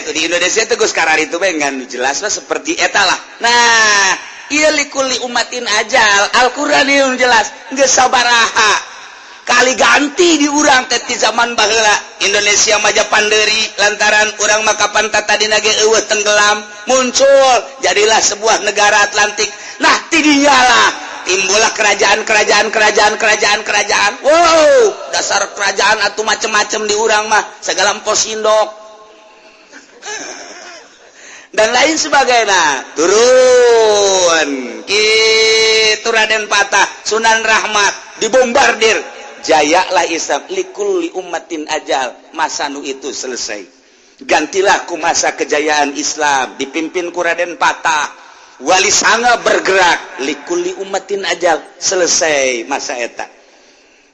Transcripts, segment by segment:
itu di Indonesia itu Gus Karar itu dengan jelas lah seperti eta lah. Nah, ieu likuli umatin ajal Al-Qur'an ieu jelas geus sabaraha kali ganti di urang teh ti zaman baheula Indonesia maja panderi lantaran urang mah kapan tata dina ge eueuh tenggelam muncul jadilah sebuah negara Atlantik. Nah ti dinya lah timbullah kerajaan. Wow, dasar kerajaan atuh macem-macem di urang mah segala empos indok dan lain sebagainya. Turun kitu Raden Patah Sunan Rahmat dibombardir, jayalah Islam likulli ummatin ajal, masa nu itu selesai. Gantilah ku masa kejayaan Islam dipimpin ku Raden Patah, Wali Sanga bergerak likulli ummatin ajal, selesai masa eta.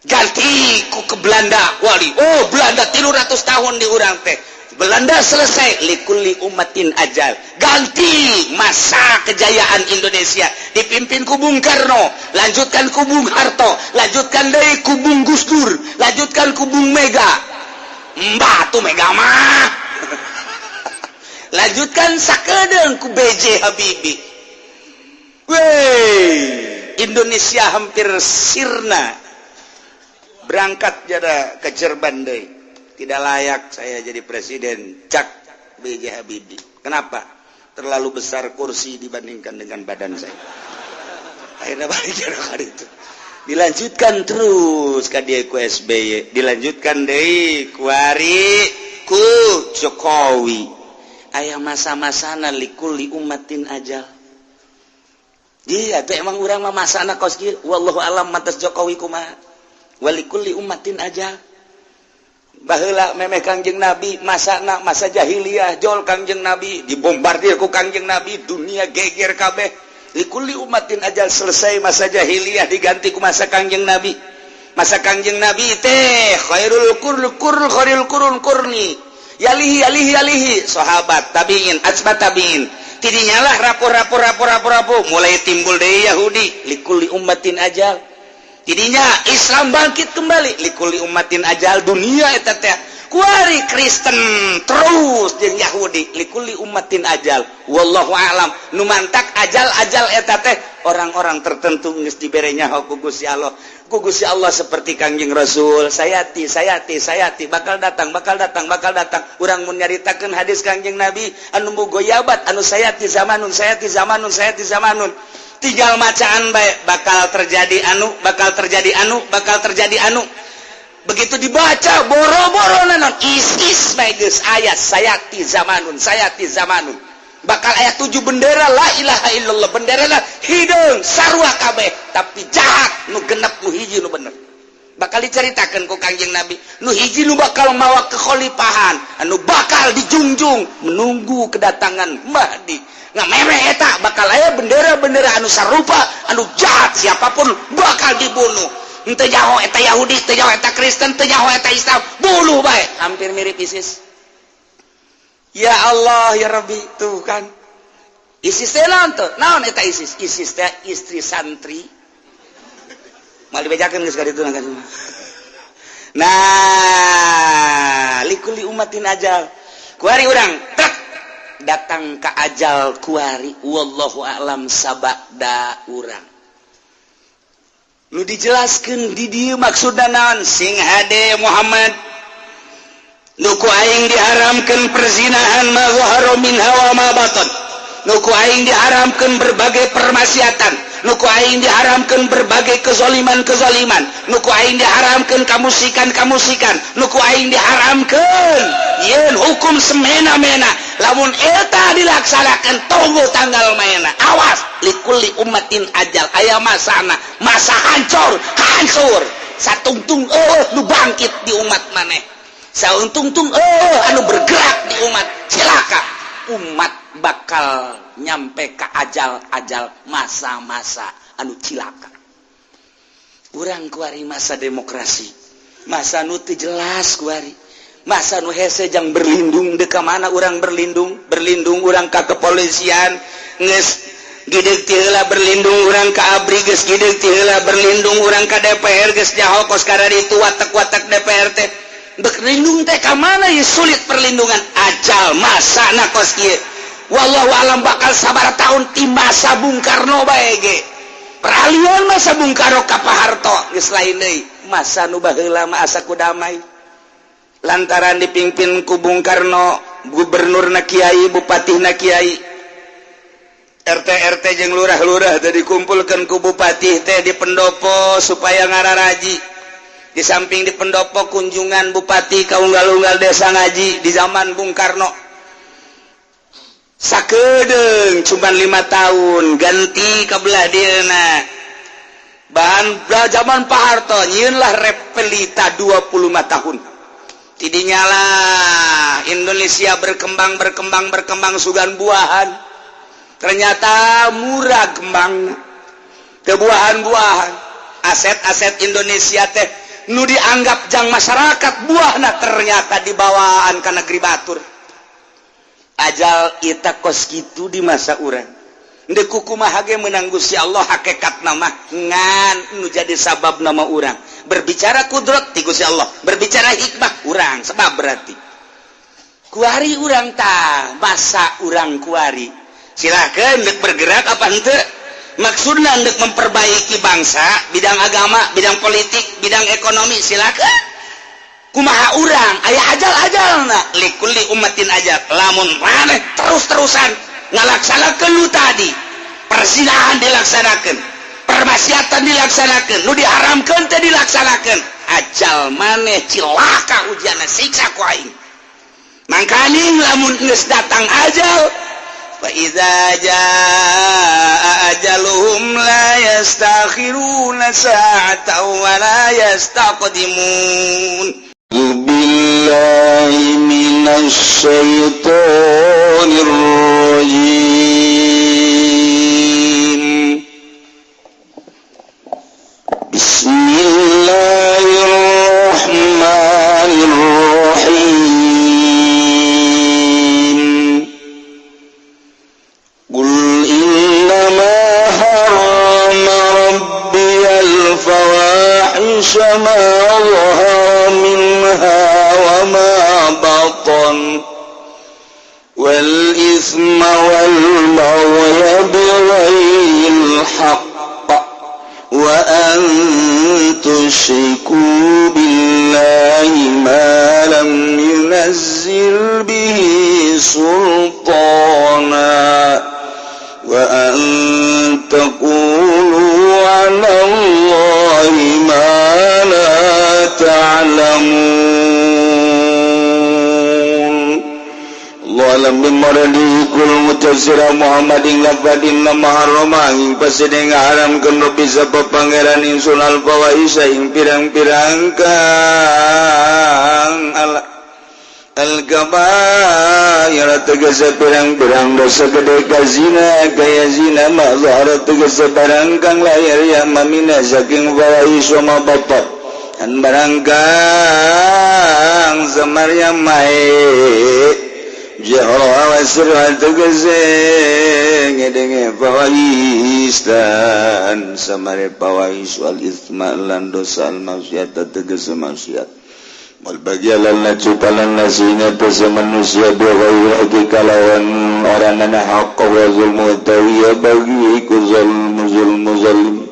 Ganti ku ke Belanda wali, oh Belanda 300 tahun di urang teh, Belanda selesai likulli ummatin ajal. Ganti masa kejayaan Indonesia dipimpin ku Bung Karno, lanjutkan ku Bung Harto, lanjutkan deui ku Bung Gus Dur, lanjutkan ku Bung Mega. Mbah tuh Mega mah. Lanjutkan sakedeung ku BJ Habibie. Wey, Indonesia hampir sirna. Berangkat jada ke Jerman deui. Tidak layak saya jadi presiden, cak BJ Habibie. Kenapa? Terlalu besar kursi dibandingkan dengan badan saya. Akhirnya balik hari itu. Dilanjutkan terus ka dia ku SBY, dilanjutkan deui ku Ari ku Jokowi. Aya masa-masana likulli ummatin ajal. Iya, teh emang urang mah masana kos kieu, wallahu alam matas Jokowi kumaha. Walikulli ummatin ajal. Baheula memeh Kangjeng Nabi masana masa jahiliyah jol Kangjeng Nabi dibombardir ku Kangjeng Nabi dunia geger kabeh. Likulli ummatin ajal, selesai masa jahiliyah diganti ku masa Kangjeng Nabi. Masa Kangjeng Nabi teh khairul khairul qurun qurni. Yalihi sahabat tabiin atba tabiin. Tidinya lah rapor mulai timbul deui Yahudi likulli ummatin ajal. Tidinya Islam bangkit kembali likulli ummatin ajal, dunia eta teh kuari Kristen terus jeung Yahudi likulli ummatin ajal. Wallahu a'lam. Nu mantak ajal eta teh orang-orang tertentu geus dibere nyaho ku Gusti Allah. Ku Gusti Allah seperti Kangjeng Rasul, sayati bakal datang. Urang mun nyaritakeun hadis Kangjeng Nabi anu boga yabat anu sayati zamanun. Tinggal macaan bae bakal terjadi anu. Begitu dibaca boro-boro nanon isis bae geus ayat sayati zamanun. Bakal ayat 7 bendera la ilaha illallah, benderana hideung sarua kabeh tapi jahat nu genep nu hiji nu bener. Bakal diceritakeun ku Kangjeng Nabi nu hiji nu bakal mawa kekhalifahan anu bakal dijunjung menunggu kedatangan Mahdi. Ngameme eta bakal aya bendera-bendera anu sarupa anu jahat, siapapun bakal dibunuh. Teu nyaho eta Yahudi, teu nyaho eta Kristen, teu nyaho eta Islam, bunuh bae. Hampir mirip ISIS. Ya Allah ya Rabbi, tuh kan ISIS teh naon eta ISIS? ISIS teh istri santri. Mal dibejakeun geus ka ditu kan. Nah, likulli ummatin ajal. Kuari urang trek datang ka ajal kuari wallahu a'lam sabada urang. Nu dijelaskeun di dieu maksudna naon? Sing hade Muhammad nuku aing diharamkan perzinahan ma zahara minha wa ma batan. Nuku aing diharamkan berbagai permaksiatan, nuku aing diharamkan berbagai kezaliman, nuku aing diharamkan kamusikan, nuku aing diharamkan yen hukum semena-mena lamun eta dilaksanakan tunggu tanggal maena. Awas likulli ummatin ajal, aya masana masa hancur satungtung nu bangkit di umat maneh. Sauntung-tung anu bergerak di umat, celaka umat bakal nyampe ke ajal masa-masa anu cilaka. Urang kuari masa demokrasi, masa nu teu jelas kuari, masa nu hese jang berlindung deka mana urang berlindung urang ka kepolisian geus gideg ti heula berlindung urang ka ABRI geus gideg ti heula berlindung urang ka DPR geus nyaho kos karari itu watek-watek DPR teh. berlindung teh ka mana ya sulit perlindungan ajal masa na kos kieu wallahu alam bakal sabar tahun ti masa Bung Karno bae ge peralihan masa Bung Karno ka Pak Harto geus lain deui masa nu baheula mah asa ku damai lantaran dipimpin ku Bung Karno gubernurna kiai bupatihna kiai RT jeung lurah-lurah teh dikumpulkeun ku bupati teh di pendopo supaya ngararaji di samping di pendopo kunjungan bupati ka unggal-unggal desa ngaji di zaman Bung Karno sakedeung cuma 5 tahun ganti ka belah dieuna bahan zaman Pak Harto nyieun lah repelita 25 tahun tidinya lah Indonesia berkembang sugan buahan ternyata murah kembang kebuahan-buahan aset-aset Indonesia teh nu dianggap jang masyarakat buahna ternyata dibawaan ke negeri batur ajal ita kos gitu di masa urang ndeu kumaha ge meunang Gusti Allah hakikat nama ngan nu jadi sabab nama urang berbicara kudrat ti Gusti Allah berbicara hikmah urang sebab berarti kuari urang tah masa urang kuari silakan untuk bergerak apa henteu maksudna untuk memperbaiki bangsa bidang agama bidang politik bidang ekonomi silakan kumaha urang aya ajal-ajalna likulli ummatin ajal lamun maneh terus-terusan ngalaksanakeun nu tadi perzinahan dilaksanakeun permaksiatan dilaksanakeun nu diharamkeun teh dilaksanakeun ajal maneh cilaka ujianna siksa ku aing mangkani lamun geus datang ajal فَإِذَا جَاءَ أَجَلُهُمْ لَا يَسْتَأْخِرُونَ سَاعَةً وَلَا يَسْتَقْدِمُونَ بِاللَّهِ مِنَ الشَّيْطَانِ الرَّجِيمِ بسم الله الرحمن الرحيم الفواحش ما ظهر منها وما بطن والإثم والبغي بغير الحق وأن تشركوا بالله ما لم ينزل به سلطانا وأن تقولوا على الله ما لا تعلمون الله alam bimaradi kul mutasira Muhammadin lafadin nama haromang pasideng haram kenu bisa pepangeran insul al-fawaisa ing pirang-pirang kang al-kabair tegese pirang-pirang dosa gede kazina kaya zina mazhar tegese barang kang lahir ya mamina saking fawaisu ma bapak an barang kang samarya mae jahra wasir tegese ngedenge fawais dan samare fawais wal isma lan dosa al maksiat tegese maksiat wal bagialan nacupalan nasinya tesa manusia biwai kalawan orang nana haqqa wa zulmu tawiya bagi iku zulmu zalim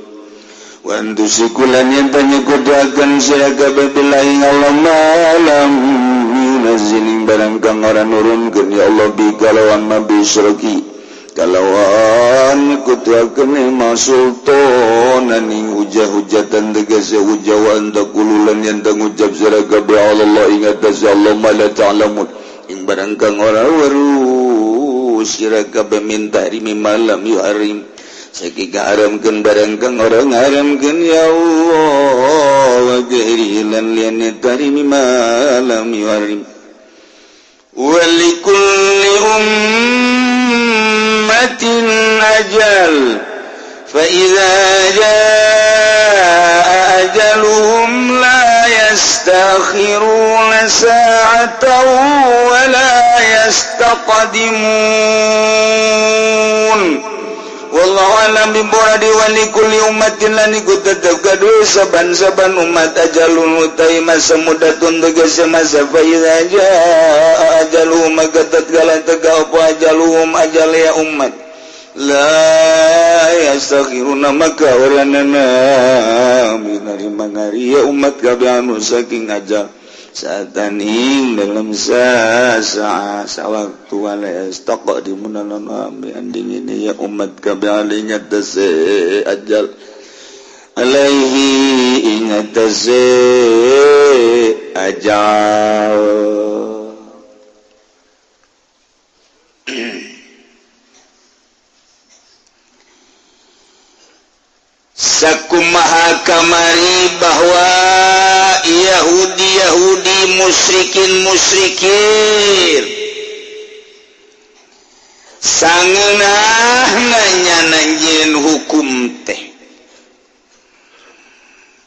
wa antusikulan yang tanya kudakan siaga babilahi Allah malam yunaziling barang kang orang nurunkan ya Allah bi kalawan mabi syuraki kalawan kutuakan ma sultanan ing hujah-hujatan tegese hujawan takululan yang tangucap siraga bi Allah ingat tasya Allah mala ta'lamun ing barang kang ora weruh siraga minta rimi malam yuharim sakika haramkeun barang kang ora ngaramkeun ya Allah wa ghairilan lian tarimi malam yuharim walikulli ummatin ajal فإذا جاء أجلهم لا يستأخرون ساعة ولا يستقدمون wallahu a'lam bimuradi wa likulli ummatin lan iku tetep gaduh saban-saban umat ajalun utai masa mudatun tegese masa fa iza jaa ajaluhum maka tatkala teka apa ajaluhum ajal ya umat la yastaghiruna maka waranana minari mangari ya umat kabeh anu saking ajal sataning dalam sawaktu wala yastaq di munana anding ini ya umat kabeh alinya tase ajal alaihi ingat tase ajal sakumaha kamari bahwa Yahudi musyrikin sangeunah nganyananjeun hukum teh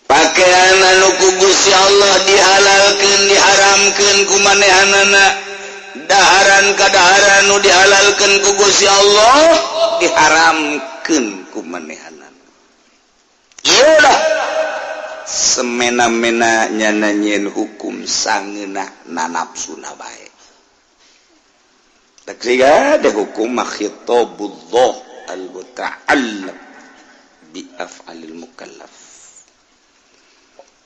pakaian anu ku Gusti Allah dihalalkeun diharamkeun ku manehanana daharan kadaharan nu dihalalkeun ku Gusti Allah diharamkeun ku manehanana iyalah semena-mena nyananyeun hukum sangeunah na nafsuna bae tak siga ada hukum khitabullah al-muta'allam bi af'alil mukallaf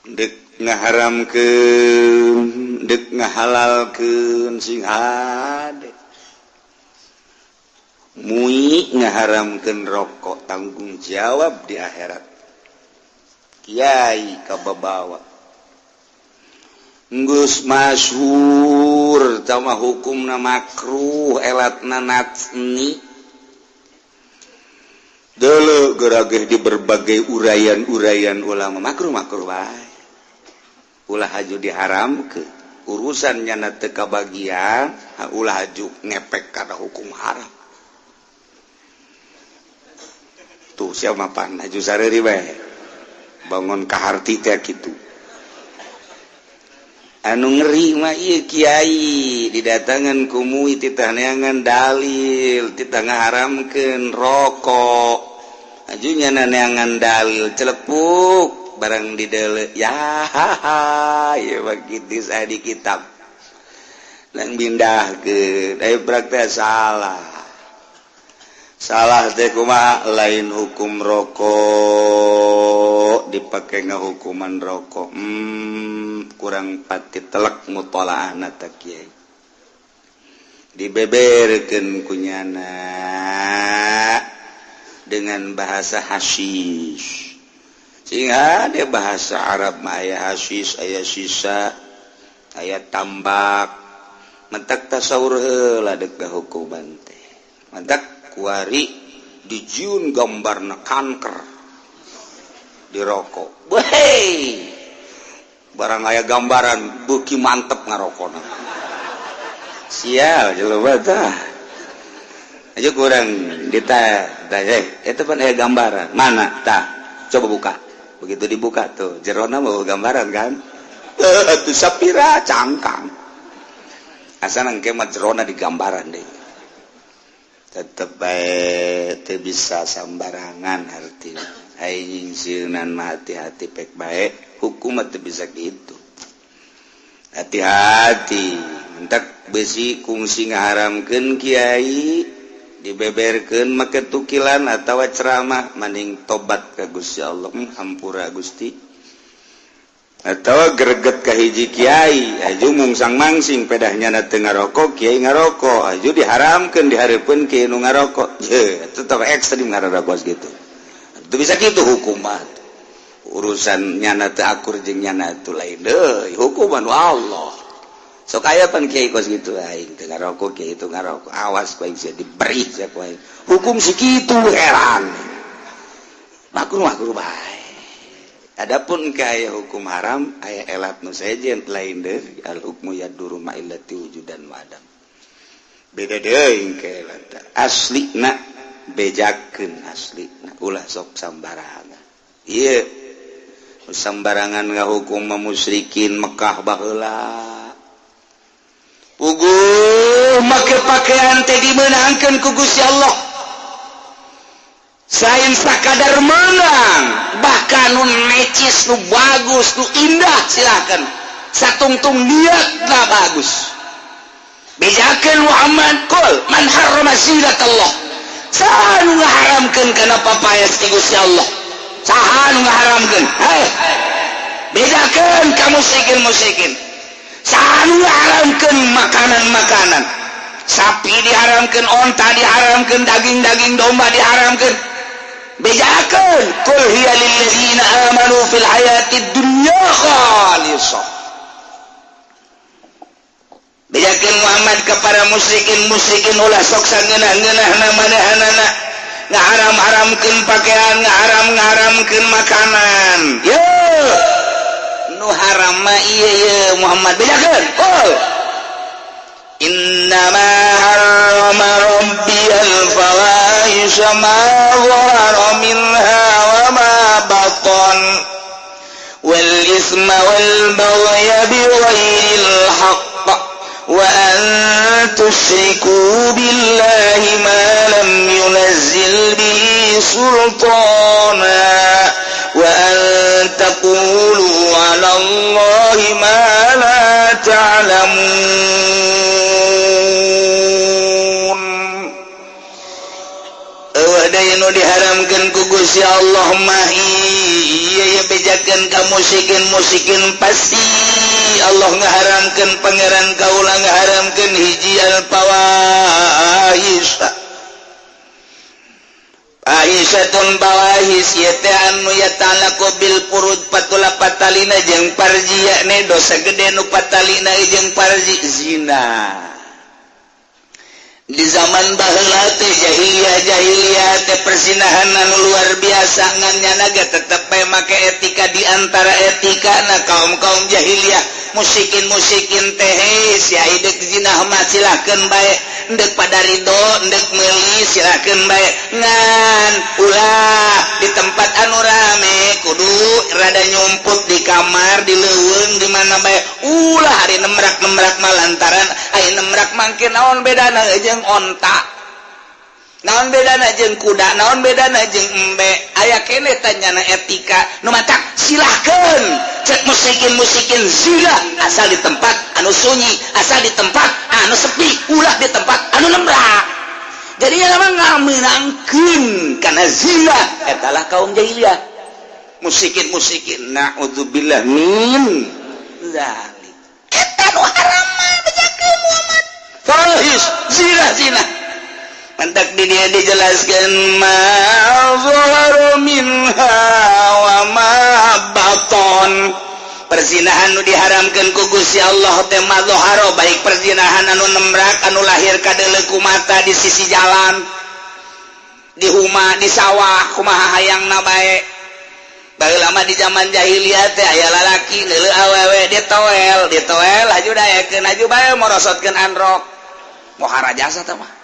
dek ngaharamkeun dek ngahalalkeun sing hade mui ngaharamkeun rokok tanggung jawab di akhirat Kiai kababawa geus masyhur sama hukumna makruh elatna natsni deuleu gerageh di berbagai urayan-urayan ulama makruh wae ulah haju diharamkeun urusan nyana teu kabagian ulah haju ngepek kana hukum haram tuh sia mapan haju sareuri bae bangun kaharti teh kitu anu ngeri mah ieu kiai didatangan ku mui titah neangan dalil titah ngaharamkeun rokok ajunya neangan dalil celepuk barang dideuleu ya ya begitu saya di kitab lang bindahkeun aya praktek salah teh kumaha lain hukum rokok dipakai ngahukuman rokok kurang pati telak mutolaahna teh kiai dibeberkeun kunyana dengan bahasa hasyish sehingga ada bahasa Arab mah aya hasyish aya sisa aya tambak mentak tasawur heula deuk hukuman teh mentak kuari dijieun gambarna kanker di rokok wehey barang aya gambaran beuki mantep ngarokona sial jelema tah aja kurang eta pan aya gambaran mana tah coba buka begitu dibuka tuh jerona mau gambaran kan atuh sapira cangkang asana engke mah jerona di gambaran deh tetep bae teu bisa sambarangan artinya aing sieunan mah hati-hati pek bae hukum teu bisa gitu hati-hati mentak besi kungsi ngaharamkeun kiai dibeberkeun make tukilan atawa ceramah mending tobat ka Gusti Allah hampura Gusti atawa greget ka hiji kiai aju mungsang mangsing pedahnya na teu ngarokok kiai ngarokok aju diharamkeun dihareupeun kiai nu ngarokok ye tetep ekstrim ngarokok gitu teu bisa kitu hukum mah urusan nyana teu akur jeung nyana teu lain deui hukuman Allah sok aya pan kiai kos gitu aing teu ngarokok kiai itu ngarokok awas ku aing sia diberi sia ku aing hukum sakitu heran makruh bae. Adapun kaya hukum haram aya elat nu sejen lain deui al hukmu yaduru ma illati wujudan wa adam. Beda deui ke elat. Aslina bejakeun aslina ulah sok sambarangan. Ieu sambarangan ngahukum musyrikin Mekah baheula. Puguh make pakaian teh dimeunangkeun ku Gusti Allah. selain sakadar menang bahkan nu necis nu bagus nu indah silakan satungtung niatna bagus bejakeun Muhammad qul man harrama zinatallah saha nu ngaharamkeun kana papayas ti Gusti Allah saha nu ngaharamkeun bejakeun ka musyrikin saha nu ngaharamkeun makanan sapi diharamkeun onta diharamkeun daging domba diharamkeun bejakeun qul hiya lil ladzina amanu fil hayatid dunya khalisah bejakeun Muhammad kepada musyrikin ulah sok sangeunah-ngeunahna manahanana ngaharam-haramkeun pakaian ngaharam-haramkeun makanan yo nu haram mah ieu Muhammad bejakeun qul innama harrama rabbiyal fawahisha ma dhahara minha wa ma batan wal isma wal baghya bighairil haqq wa an tusyriku billahi ma lam yunazzil bihi sultana wa an taqulu 'ala Allahi ma la ta'lamun. Wadaynu diharamkeun ku Gusti Allah mah ieu bejakeun ka musyrikin pasti Allah ngaharamkeun pangeran kaula ngaharamkeun hiji al-fawahish Aisyatun bawahis yete anu yatalaqu bil furud patula patalina jeung parji ne dosa gede nu patalina jeung parji zina di zaman baheula teh jahiliyah teh persinahan anu luar biasa ngan nyanaga tetep bae make etika di antara etikana kaum jahiliyah musyrikin teh sia hideuk zina mah silakeun bae endek pada ridho endek meuli silakeun bae ngan ulah di tempat anu rame kudu rada nyumput di kamar di leuweung di mana bae ulah hari nemrak mah lantaran aya nemrak mangke naon bedana jeung onta naon bedana jeung kuda naon bedana jeung embe aya keneh tanyana etika nu matak silahkeun cek musyrikin zina asal di tempat anu sunyi asal di tempat anu sepi ulah di tempat anu nembrak jadi nama ngameunangkeun kana zina etalah kaum jahiliyah musyrikin naudzubillah min zalik eta nu haram mah bejakeun Muhammad fahish zina mantak di dia dijelaskan ma zahara minha wa ma baton perzinahan nu diharamkeun ku Gusti Allah teh ma zahara baik perzinahan anu nembrak anu lahir kadeuleu ku mata di sisi jalan di huma di sawah kumaha hayangna bae baheula mah di zaman jahiliyah teh aya lalaki neuleuh awewe ditoel haju dayakeun haju bae morosotkeun androk mohara jasa teh mah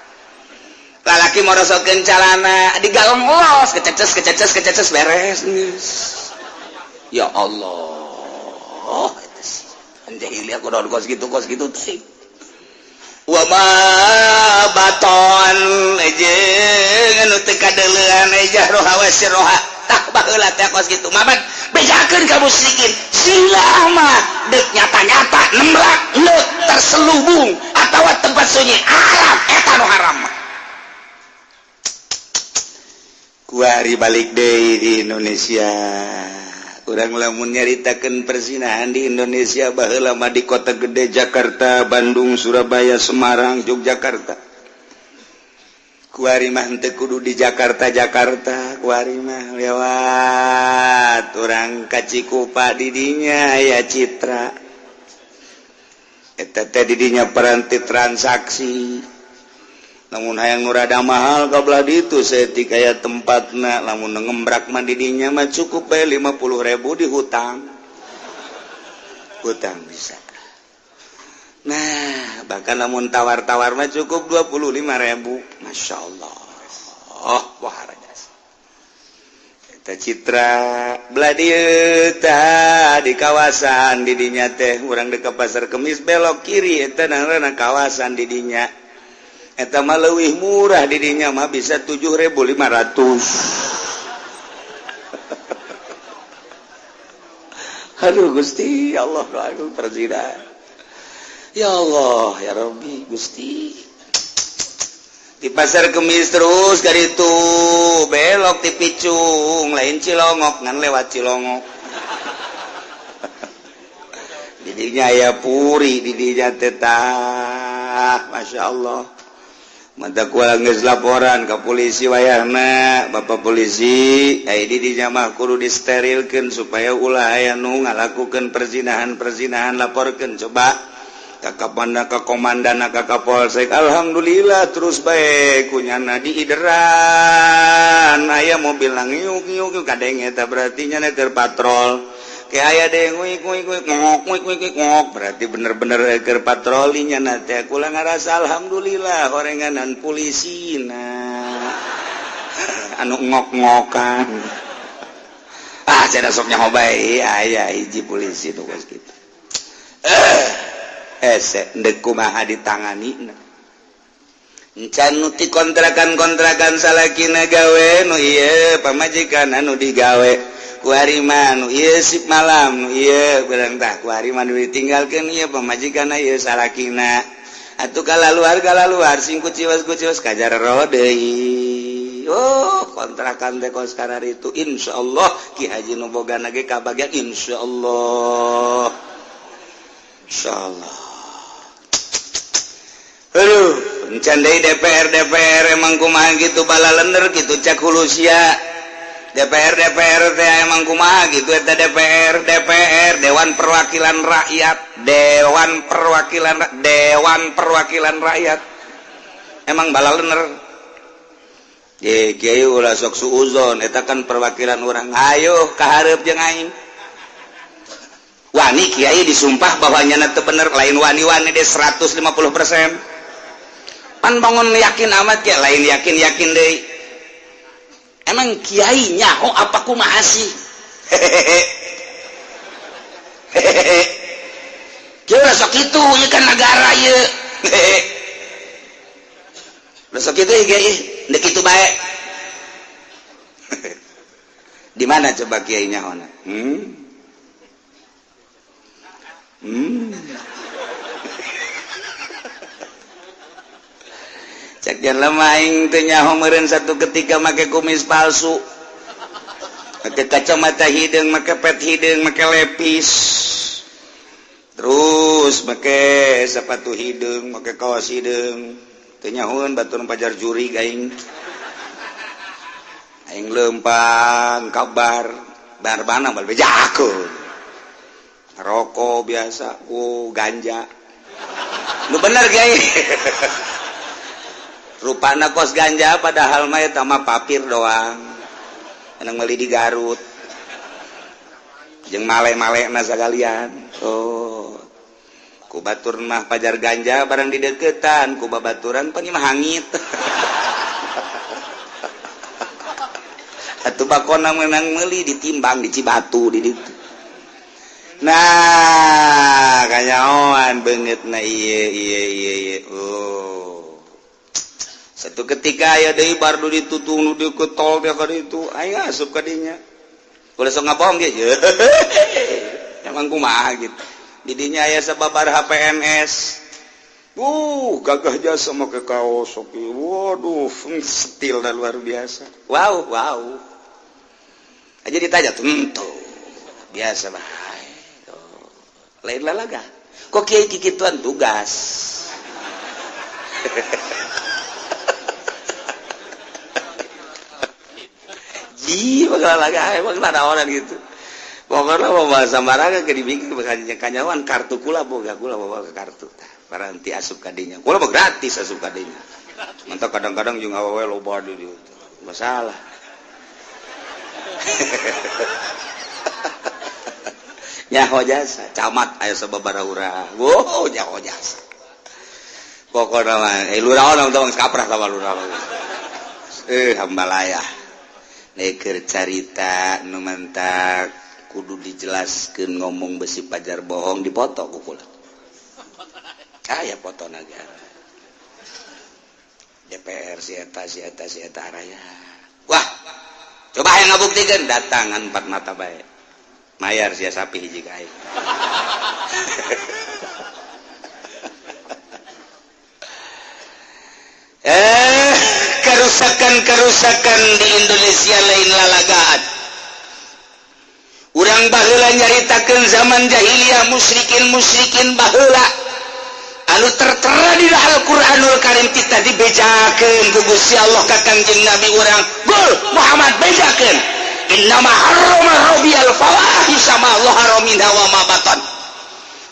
lalaki morosotkeun calana digalong los kececes beres ya Allah eta sih jahiliyah kudu kos gitu teh wa ma baton jeung anu teu kadeuleuan jahroha wa sirroha tak baheula teh kos kitu mabat bejakeun ka musyrikin silah mah deuk nyata-nyata nembrak leuk terselubung atawa tempat sunyi haram eta nu haram mah kuari balik deui di Indonesia urang lamun nyaritakeun persinahan di Indonesia baheula mah di kota gede Jakarta Bandung Surabaya Semarang Yogyakarta kuari mah henteu kudu di Jakarta kuari mah lewat urang ka Cikupa di dinya aya Citra eta teh di dinya peranti transaksi namun hayang nu rada mahal kabelah ditu seetik aya tempatna lamun ngembrak mah di dinya mah cukup bae 50.000 di hutang bisa nah bahkan lamun tawar-tawar mah cukup 25.000 masyaallah wah rajas eta Citra belah dieu tah di kawasan di dinya teh urang deuk ka Pasar Kemis belok kiri eta ngaranna kawasan di dinya eta mah leuwih murah di dinya mah bisa 7.500 Aduh Gusti Allah aku presiden. Ya Allah ya Rabbi Gusti. Di pasar Kemis terus kali itu belok di Picung lain Cilongok ngan lewat Cilongok. Didinya aya puri didinya tetah Masya Allah. Mata kuala geus laporan ke polisi wayahna Bapak polisi di dinya mah kudu disterilkeun supaya ulah aya nu ngalakukeun perzinahan laporkeun coba ka Kapolda ka Komandana ka Kapolsek. Alhamdulillah terus bae kunyana diideran aya mobil ngiuk-ngiuk kadeng eta berarti nya keur patrol ke aya deung ngok berarti bener-bener keur patroli nya teh kula ngarasa alhamdulillah horenganan polisi anu ngok-ngokan cenah sok nyaho bae aya hiji polisi nu geus kitu ndek kumaha ditangani encan nu ti kontrakan salakina gawe nu ieu pamajikan anu digawe ku harima nu ieu sip malam nu ieu barang tah ku harima nu ditinggalkeun ieu pamajikan ieu salakina atuh kalaluar sing kuciwas kajar ro deui kontrakan teh kos karari itu insyaallah Ki Haji nu bogana ge kabagian insyaallah aduh encan deui DPR emang kumaha gitu bala lender gitu cak hulusia DPR teh emang kumaha gitu eta DPR Dewan Perwakilan Rakyat emang bala lender kieu ulah sok suuzon eta kan perwakilan urang ayo kahareup jeung aing wani kiai disumpah bahwa nyana teu bener lain wani-wani deh 150%. Pan bangun yakin amat ya lain yakin deui. Emang kiai nyaho apa kumaha sih? Kieu sok kitu ieu kan negara ieu. Sok kitu kiai deuk kitu bae. Di mana coba kiai nyahona? Cek jangan lemah teu nyaho meureun satu ketika make kumis palsu, make kacamata hideung, make pet hideung, make lepis, terus make sepatu hideung, make kaos hideung, teu nyahoeun batur pajar juri aing lempang kabar barbana bal bejakeun rokok biasa ganja lu bener kiai rupana kos ganja padahal mah eta mah papir doang enang meuli di Garut jeung male-malena sagalian ku batur mah pajar ganja barang di deukeutan ku babaturan pan mah hangit atuh bakona meunang meuli ditimbang di Cibatu di ditu. Nah kanyahoan beungeut na ieu satu ketika aya deui bardu ditutung nu di tol teh ka ditu aing asup ka dinya ulah sok ngabohong ge emang kumaha gitu di dinya aya sababaraha PNS gagah jasa make kaos oke waduh stil dan luar biasa wow aja ditanya tuh biasa mah lain lalaga kok kiai kikituan tugas bakal lalaga emang ada orang gitu pokoknya mau bahasa maraga ke dibikin kanyawan kartu kula boga kula bawa ke kartu paranti asup kadinya kula mah gratis asup kadinya mantap kadang-kadang juga awewe loba di masalah nyaho jasa camat aya sababaraha urang nyaho jasa pokokna mah lurah orang tong kaprah sama lurah hambalayah keur carita nu mantak kudu dijelaskeun ngomong besi pajar bohong dipoto ku kula aya fotona ge DPR si eta raya wah coba aya ngabuktikeun datangan empat mata bae mayar sia sapi hiji ka aing. Kerusakan di Indonesia lain lalagaan. Urang baheula nyaritakeun zaman jahiliyah musyrikin baheula anu tertera di Al-Qur'anul Karim kita dibejakeun ku Gusti Allah ka Kangjeng Nabi urang. Gul Muhammad bejakeun. Innama harrama rabbiyal fawahisha ma dhahara minha wa ma batan.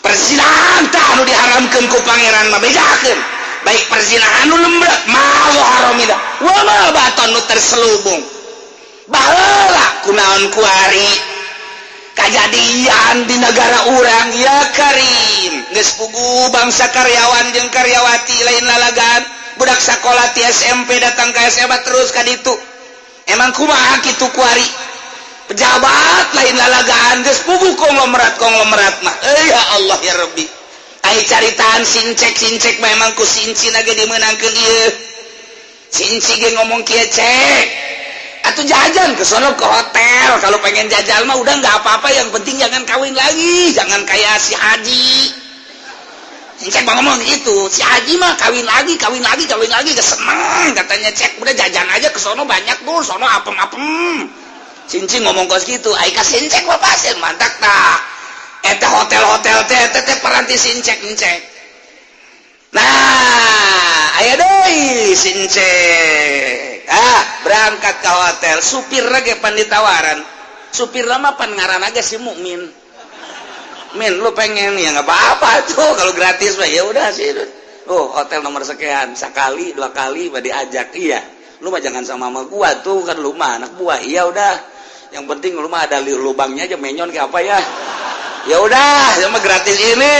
Perzinahan tah anu diharamkeun ku pangeran mah bejakeun. Baik perzinahan anu lembek ma dhahara minha wa ma batan nu terselubung. Baheula kunaon kuari kejadian di negara urang ya Karim geus pugu bangsa karyawan jeung karyawati lain lalagaan budak sakola ti SMP datang ka SMA terus ka ditu emang kumaha kitu kuari pejabat lain lalagaan geus pugu konglomerat mah ya Allah ya Rabbi ai caritaan sincek memang ku sincina ge dimeunangkeun ieu sinci ge ngomong kieu cek atau jajan ke sono ke hotel kalau pengen jajal mah udah nggak apa-apa yang penting jangan kawin lagi jangan kayak si Haji cek ngomong gitu si Haji mah kawin lagi keseneng katanya cek udah jajan aja ke sono banyak tuh sono apem cincin ngomong kos gitu aika sincek apa sih mantak tak eta hotel teh peranti sincek nah aya deui sincek berangkat ke hotel supir lagi pan ditawaran supir lama pan ngaran aja si Mukmin lu pengen ya nggak apa-apa tuh kalau gratis mah ya udah sih hotel nomor sekian sekali 2 kali mah diajak iya lu mah jangan sama gua tuh kan lu mah anak buah iya udah yang penting lu mah ada lubangnya aja menyon kayak apa ya udah ya mah gratis ini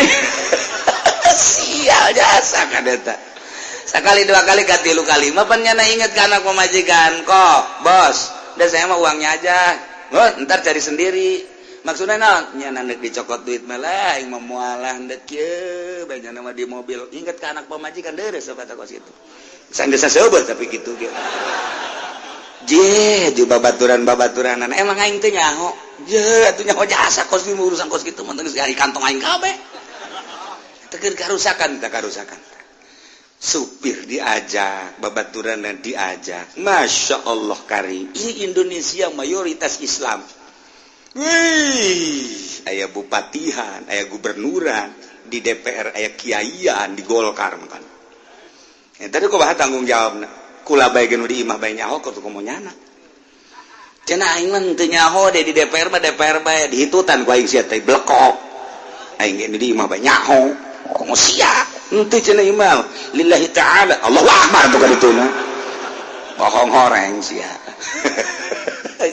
sial jasa kan eta sekali 2 kali katilu kali mah pennyana inget ke anak pemajikan kok bos udah saya mah uangnya aja ntar cari sendiri maksudnya nyana nek dicokot duit malah yang memualah ndek ye banyak nama di mobil inget ke anak pemajikan deres apa kos itu sanggesa seubeut tapi gitu je babaturan emang aing teh nyaho je atuh nyaho jasa kos ini urusan kos kitu mah geus ari kantong aing kabeh teu karusakan supir diajak, babaturan diajak. Masya Allah Karim. Ini Indonesia mayoritas Islam. Aya bupatihan, aya gubernuran di DPR, aya kiaian di Golkar kan. Tadi kok bahas tanggung jawab. Kula bae geus di imah bae nyaho kok komo nyana. Cenah aing mah teu nyaho di DPR bae dihitutan ku aing sia teh blekok. Aing geus di imah bae nyaho. Komo sia. Ente cenah imal lillahi ta'ala Allahu akbar bukan itu na bohong horeng sia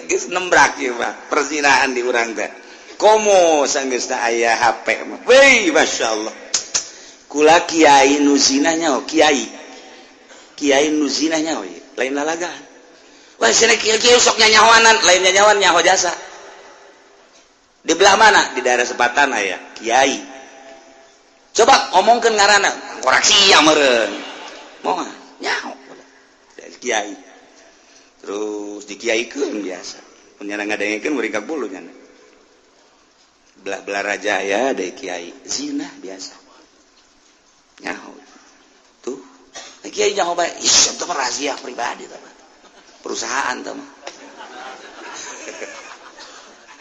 geus nembrak ieu mah perzinahan di urang teh komo sanggeus teh aya HP mah weh masyaallah kula kiai nu zinah nyaho kiai nu zinah nyaho lain lalagaan wah cenah kiai sok nyanyahoanan lain nyanyahoan nyaho jasa di belah mana di daerah Sepatan aya kiai coba omongkeun ngaranna koreksi meureun moal nyaho dari kiai terus dikiaikeun biasa mun nyana ngadengekeun muring ka bulu nyana belah raja ya dari kiai zina biasa nyaho tuh kiai nyaho bae ieu teh rahasia pribadi teh perusahaan teh mah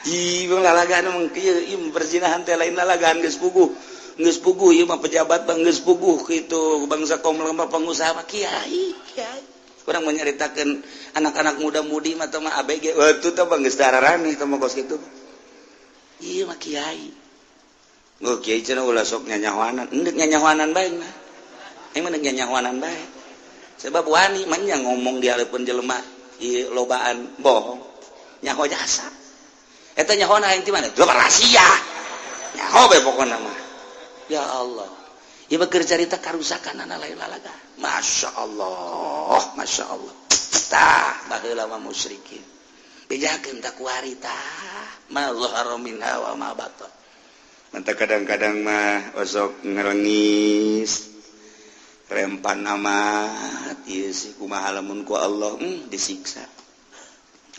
Ibang lalagaan emang kieu perzinahan teh lain lalagaan geus puguh ieu mah pejabat bang geus puguh kitu bangsa kaum lemah pengusaha mah kiai urang menyaritakeun anak-anak muda-mudi mah teh mah ABG waktu teh bang geus dararaneh teh mah kos kitu ieu mah kiai kiai cenah ulah sok nyanyahoanan endek nyanyahoanan bae mah aing mah nyanyahoanan bae sebab wani mah nya ngomong di haleupun jelema ieu lobaan bohong nyaho jasa eta nyahoana aing ti mana loba rahasia nyaho bae pokona mah ya Allah ieu mah keur carita karusakan anak lain lalaga Masya Allah tah baheula mah musyrikin bejakeun tak kuari tah ma dhahara minha wa ma batan mantap kadang-kadang mah osok ngerengis rempan amat ieu sih kumaha lamun ku Allah disiksa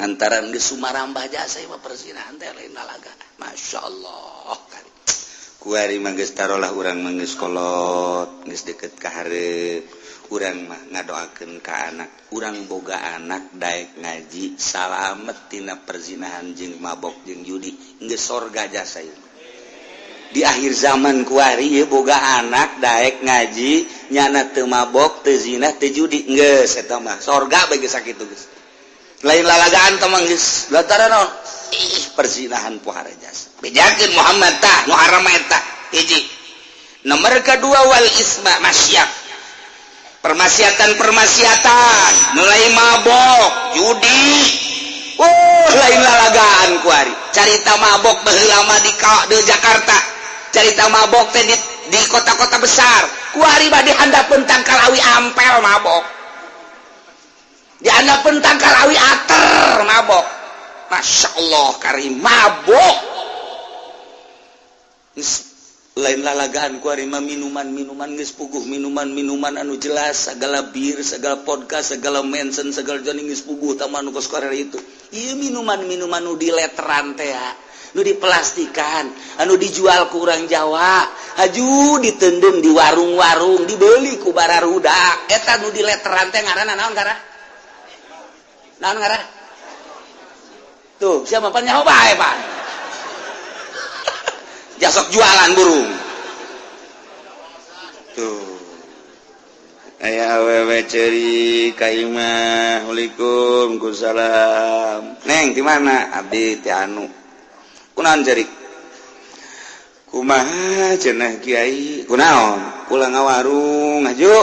Antaran geus sumarambah jasa ieu persinahan teh lain lalaga. Masyaallah kan. Kuari mah geus tarolah urang mah geus kolot, geus deukeut ka hareup. Urang mah ngadoakeun ka anak, urang boga anak daek ngaji, salamet tina perzinahan jeung mabok jeung judi, geus sorga jasa ieu. Di akhir zaman kuari ieu boga anak daek ngaji, nyana teu mabok, teu zina, teu judi, geus eta mah sorga bae geus sakitu geus. Lain lalagaan teh mah geus lantaran naon? Perzinahan pohara jasa. Bejakeun Muhammad tah nu haram eta hiji. Nomor kedua wal isma masyaq. Permasiatan mulai mabok judi lain lalagaan kuari carita mabok baheula mah di Jakarta carita mabok teh di kota-kota besar kuari mah dihandapeun tangkalawi ampel mabok dihandapeun tangkalawi ater mabok Masya Allah karim mabok lain lalagaan kuari mah minuman geus puguh minuman anu jelas segala bir segala podcast segala mention segala jani geus puguh tah anu kos karere itu ieu minuman nu dileteran teh nu diplastikan anu dijual ku urang Jawa haju diteundeung di warung-warung dibeli ku bararudak eta nu dileteran teh ngaranna naon ngaranna tuh siapa pan nyaho bae Pak jasok jualan burung tuh aya awewe ceuri ka imah Waalaikumsalam neng di mana abdi teh anu kunaon ceuri kumaha cenah kiai kunaon pulang ka warung aju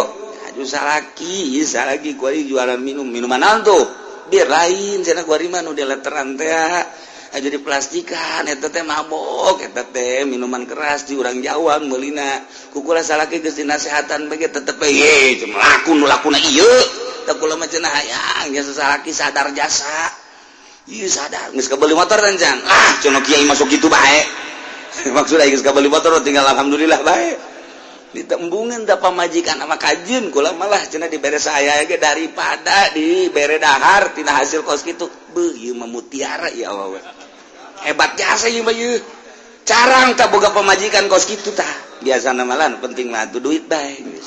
salaki kuari jualan minuman naon tuh bir lain cenah kuari mah nu dileteran teh aja diplastikan eta teh mabok eta teh minuman keras di urang Jawa meulina kukula salaki geus dinasehatan bage tetep ye lakuna ieu teh kula mah cenah hayang nya salaki sadar jasa ieu sadar geus kabeli motor rencang cenah kiai masuk kitu bae maksudna geus kabeli motor tinggal alhamdulillah bae ditembungeun da pamajikan sama kajieun kula malah cenah dibere saya ge daripada dibere dahar tina hasil kos kitu beuh ieu mah mutiara ya Allah hebat jasa ieu mah ieu carang tak boga pamajikan kos kitu tah biasana malah penting mah atuh duit bae geus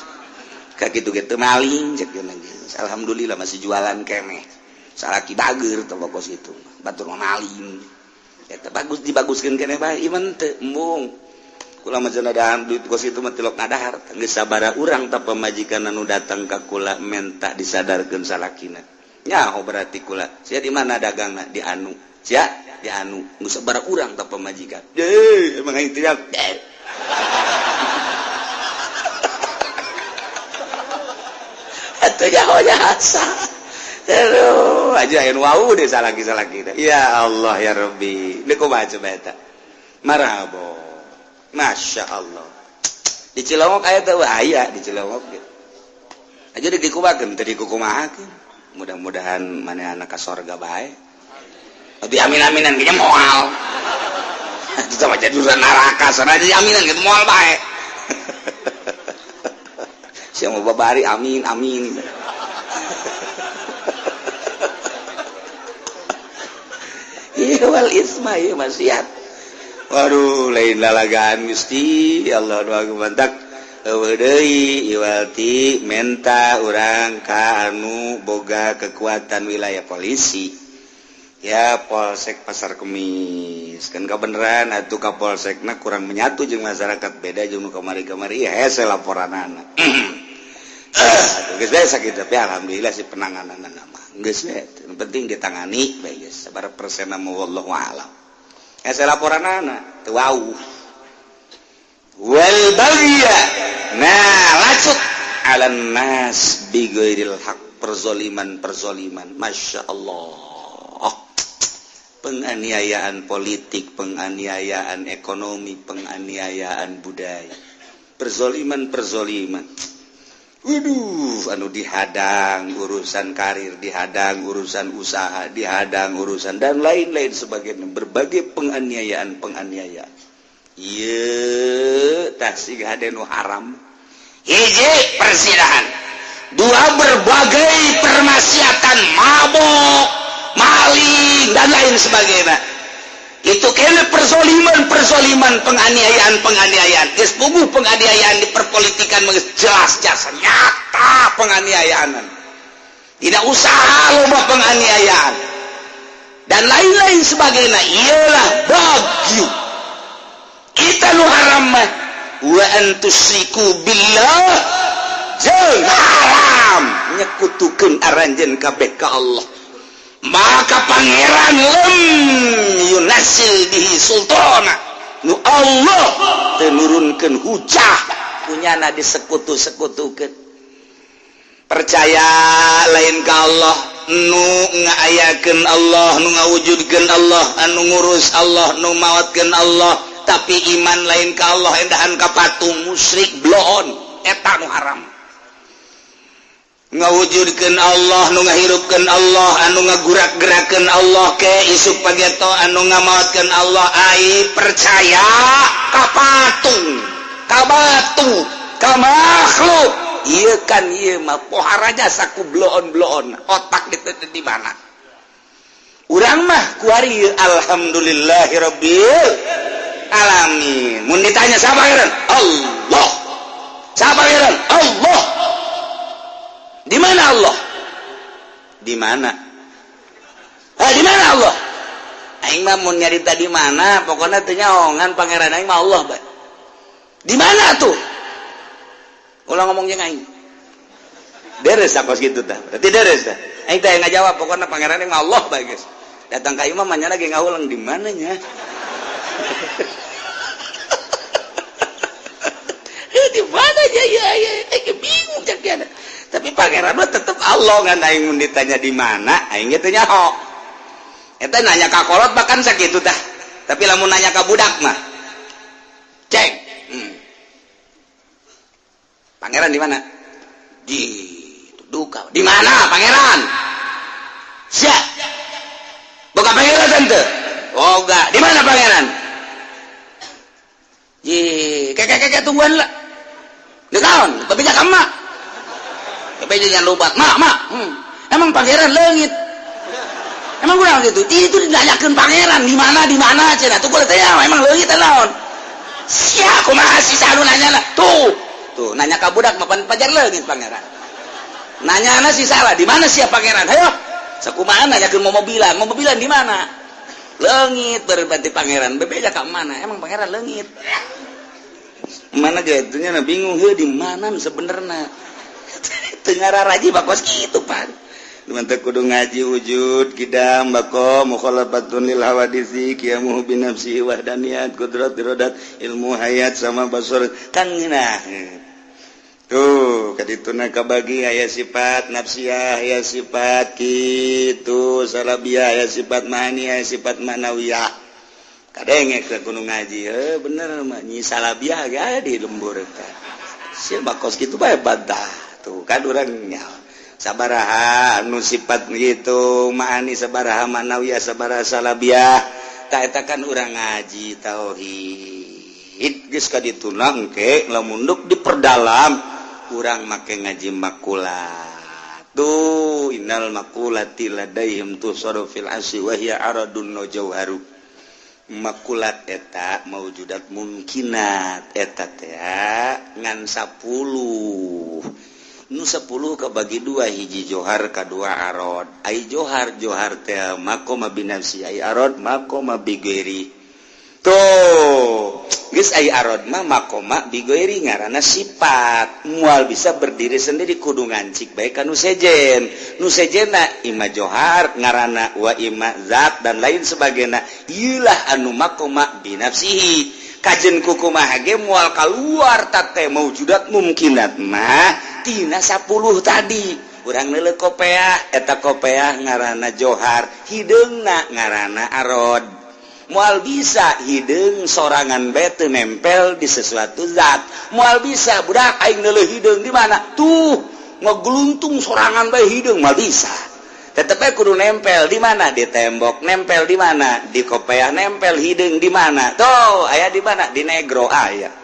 ka kitu ge teu maling cek geus alhamdulillah masih jualan keneh salaki bager teh kos kitu batur mah maling eta bagus dibaguskeun keneh bae iman teu embung kula mah cenah dahar duit kos kitu mah tilok ngadahar geus sabaraha urang tah pamajikan anu datang ka kula menta disadarkeun salakina nyaho berarti kula sia di mana dagangna di anu sia di anu geus sabaraha urang tah pamajikan emang aing teh atuh nyaho jasa aduh aja anu wau deh salaki ya Allah ya Rabbi deuk kumaha coba eta marhaba Masya Allah di Cilongok aya teh aya di Cilongok gitu aja dikumahakeun teh dikumahakeun mudah-mudahan maneh anak ka sorga bae tapi amin-aminan ge moal itu sama jadi urusan neraka sana jadi aminan gitu moal bae sia mau babari amin ieu wal isma ieu maksiat waduh lain lalagaan Gusti Allah doa mantak eueuh deui iwalti menta urang ka anu boga kekuatan wilayah polisi ya Polsek Pasar Kemis kan kabeneran atuh Kapolsekna kurang menyatu jeung masyarakat beda jeung nu kamari-kamari ya hese laporanana atuh geus bae sakitu tapi alhamdulillah si penangananna mah geus bae penting ditangani bae geus sabaraha persenna mah wallahu a'lam asa laporan anak teu wau wal bagya nah lacut alan nas bi ghairil haq perzoliman Masya Allah penganiayaan politik penganiayaan ekonomi penganiayaan budaya perzoliman waduh anu dihadang urusan karir dihadang urusan usaha dihadang urusan dan lain-lain sebagainya berbagai penganiayaan ieu tah siga hade nu haram hiji persinahan dua berbagai permaksiatan mabok maling dan lain sebagainya. Itu kena persoliman penganiayaan geus puguh penganiayaan di perpolitikan jelas nyata penganiayaan, tidak usah loba penganiayaan dan lain-lain sebagainya. Ialah bagi kita nu haram mah wa antusyriku billah, jeung haram nyekutukeun aranjeun kabeh ka Allah. Maka pangeran lem yunasil bihi sultana, nu Allah tenurunkeun hujah punyana disekutu-sekutukeun. Percaya lain ka Allah, nu ngaayakeun Allah, nu ngawujudkeun Allah, anu ngurus Allah, nu maotkeun Allah, tapi iman lain ka Allah endahan ka patung musyrik bloon, eta nu haram. Ngawujudkeun Allah, nu ngahirupkeun Allah, anu ngagurak-gerakeun Allah ke isuk pageto, anu ngamaotkeun Allah ai percaya ka patung, ka batu, ka makhluk. Ieu kan ieu mah poharaja saku bloon-bloon, otak diteu di mana. Urang mah ku ari alhamdulillahirabbil alamin. Mun ditanya siapa pangeran? Allah. Siapa pangeran? Allah. Di mana Allah? Di mana? Di mana Allah? Aing mah mun nyarita di mana, pokoknya teu nyaongan pangeran aing mah Allah bae. Di mana tuh? Ulang ngomong jeung aing. Deres sakos kitu tah. Berarti deres tah. Aing teh ngajawab pokoknya pangeran aing mah Allah bae, guys. Datang ka imam manyana ge ngaulang di mananya? Di mana ya? Aing bingung cak dia. Tapi pangeran mah tetep Allah ngan aing mun ditanya di mana aing teh nyaho. Eta nanya ka kolot bahkan sakitu tah. Tapi lamun nanya ka budak mah cek. Pangeran di mana? Di duka. Di mana pangeran? Siap. Boga pangeran tante. Oh enggak. Di mana pangeran? Kakek tungguan lah. Di kaon, tapi jangan mak. Tapi jangan lupa, mak. Emang pangeran leungit. Emang kurang gitu. Itu dinanyakeun pangeran di mana cenah. Tuh kudu teh emang leungit teh naon? Sia kumaha si salu nanya lah. Tuh nanya ka budak mah pajar leungit pangeran. Nanyana si salah, di mana sia pangeran? Hayo. Sakumaha nanyakeun mobilan di mana? Leungit berarti pangeran. Bebeja ka mana? Emang pangeran leungit. Mana jatuhnya bingung di mana sebenarnya. Tengah raji bakos gitu pan. Mantap kudu ngaji wujud kidam bako mukhalafatun lil hawadisi qiyamuhu bi nafsi wahdaniyat qudrat iradat ilmu hayat sama basar tangina. Tuh kadituna kabagi aya sifat nafsiyah aya sifat kitu salabiyah aya sifat ma'ani aya sifat manawiyah. Kadenge ke gunung ngaji bener mah nyi salabiyah aya di lembur teh. Sia bakos kitu bae bantah. Tuh kan urangnya sabaraha anu sifat gitu ma'ani sabaraha manawiyah sabaraha salabiyah ta eta kan urang ngaji tauhid geus kadituna engke lamun duk diperdalam urang make ngaji makulat tuh innal makulati ladaihim tusarru fil asyi wa hiya aradun najawharu makulat eta maujudat mungkinat eta teh ngan 10 nu 10 kabagi 2 hiji johar kadua arod ai johar teh makoma binafsi ai arod makoma bigeri tuh geus ai arod mah makoma bigeri ngaranna sifat moal bisa berdiri sendiri kudu ngancik bae ka nu sejenna ima johar ngaranna wa ima zat dan lain sebagainya ieulah anu makoma binafsihi kajen kukumaha ge moal kaluar tate maujudat mungkinat mah tina 10 tadi urang neuleuh kopeah eta kopeah ngaranna johar hideungna ngaranna arod moal bisa hideung sorangan bae teu nempel di sesuatu zat moal bisa budak aing neuleuh hideung di mana tuh ngegluntung sorangan bae hideung moal bisa tetep bae kudu nempel di mana di tembok nempel di mana di kopeah nempel hideung di mana tuh aya di mana di negro aya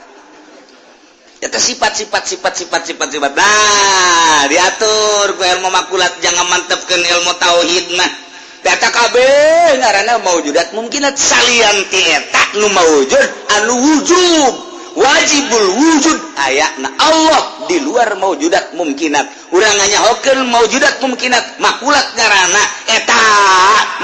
eta sifat. Nah, diatur ku ilmu makulat jangan mantepkeun ilmu tauhid mah. PKB ngaranna maujudat mungkinat salian ti eta nu maujud anu wujud wajibul wujud ayatna Allah di luar maujudat mungkinat urang nganyahokeun maujudat mungkinat makulat ngaranna eta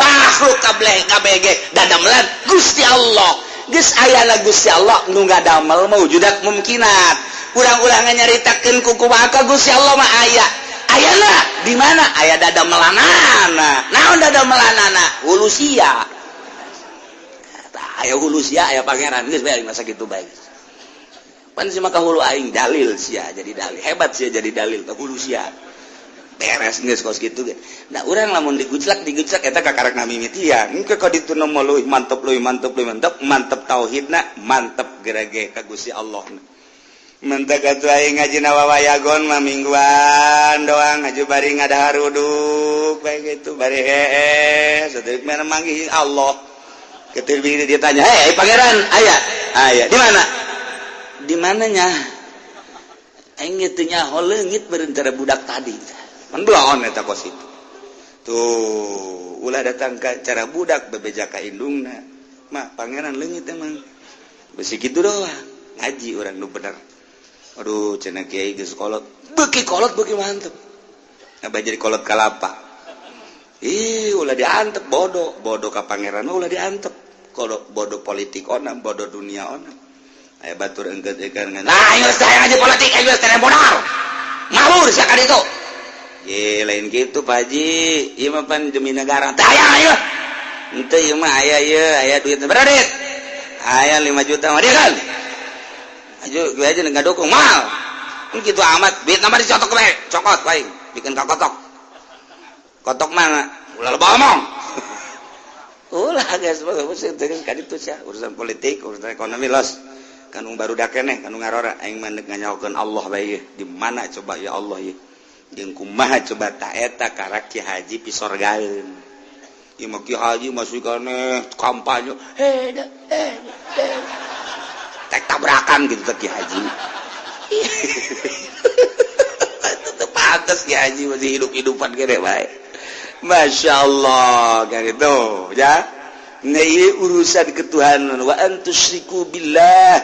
makhluk kabeh dadamelan Gusti Allah geus aya Gusti Allah nu ngadamel maujudat mungkinat urang-urang nyaritakeun kumaha Gusti Allah mah aya ayana di mana aya dadamelanana naon dadamelanana hulusia aya hulusia aya pangeran geus bae masa kitu bae pan si maka hulu aing dalil sia jadi dalil hebat sia jadi dalil teh hulusia beres geus kos kitu ge nah urang lamun diguclak eta kakarak nami mitian engke ka ditu nu leuwih mantep tauhidna mantep gerage ka Gusti Allah mentek atuh aing ngajina wawayagon mah mingguan doang ngaju bari ngadahar uduk bae kitu bari hee sadeuk mah manggih Allah ketir bini ditanya hei pangeran aya di mananya aing teu nyaho leungit berencana budak tadi mun belon eta kos itu tuh ulah datang ka cara budak bebeja ka indungna mah pangeran leungit emang besi kitu doang ngaji urang nu bener aduh cenah kiai geus kolot beuki mantep abah jadi kolot kalapa ulah diantep bodoh ka pangeran ulah diantep kolot bodoh politik ona bodoh dunia ona aya batur engkeut ekan nah geus teh ngaji politik geus teh modal ngawur sia ka ditu ye lain kitu Pak Haji ieu mah pan demi negara teh aya henteu ieu mah aya duit berapa duit aya 5 juta mah dia kan aja gue aja nggak dukung mal gitu amat duit nama dicotok we cokot paling bikin kotok mana ulah lo ngomong ulah guys terus kan itu sih urusan politik urusan ekonomi los kan baru dakene kan ngarora aing mandek nganyaokeun Allah bae di mana coba ya Allah ye jeung kumaha coba ta eta karak Ki Haji pisorgaeun ieu mah Ki Haji masih kana kampanye tabrakan gitu Ki Haji itu pantas Ki Haji masih hidup-hidupan gede baik Masya Allah kan itu ya nah ini urusan ketuhanan wa antusyriku billah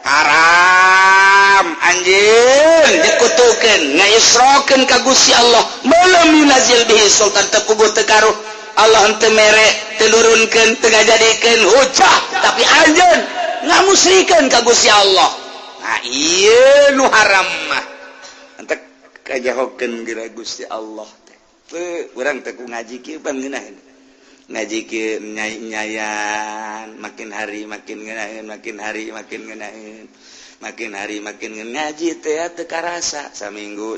haram anjing dikutukeun ngaisrokeun ka Gusti Allah malam yunazil bihi sultan tepuguh tekaruh Allah henteu mere teu nurunkeun teu ngajadikeun hujah tapi anjeun ngamusyrikeun ka Gusti Allah. Nah ieu nu haram mah. Entek kajahokeun geura Gusti Allah teh. Urang teh ku ngaji kieu pan geunah. Ngaji kieu nyayan makin hari makin ngeunaheun makin hari makin ngeunaheun. Makin hari makin ngaji teh teu karasa saminggu.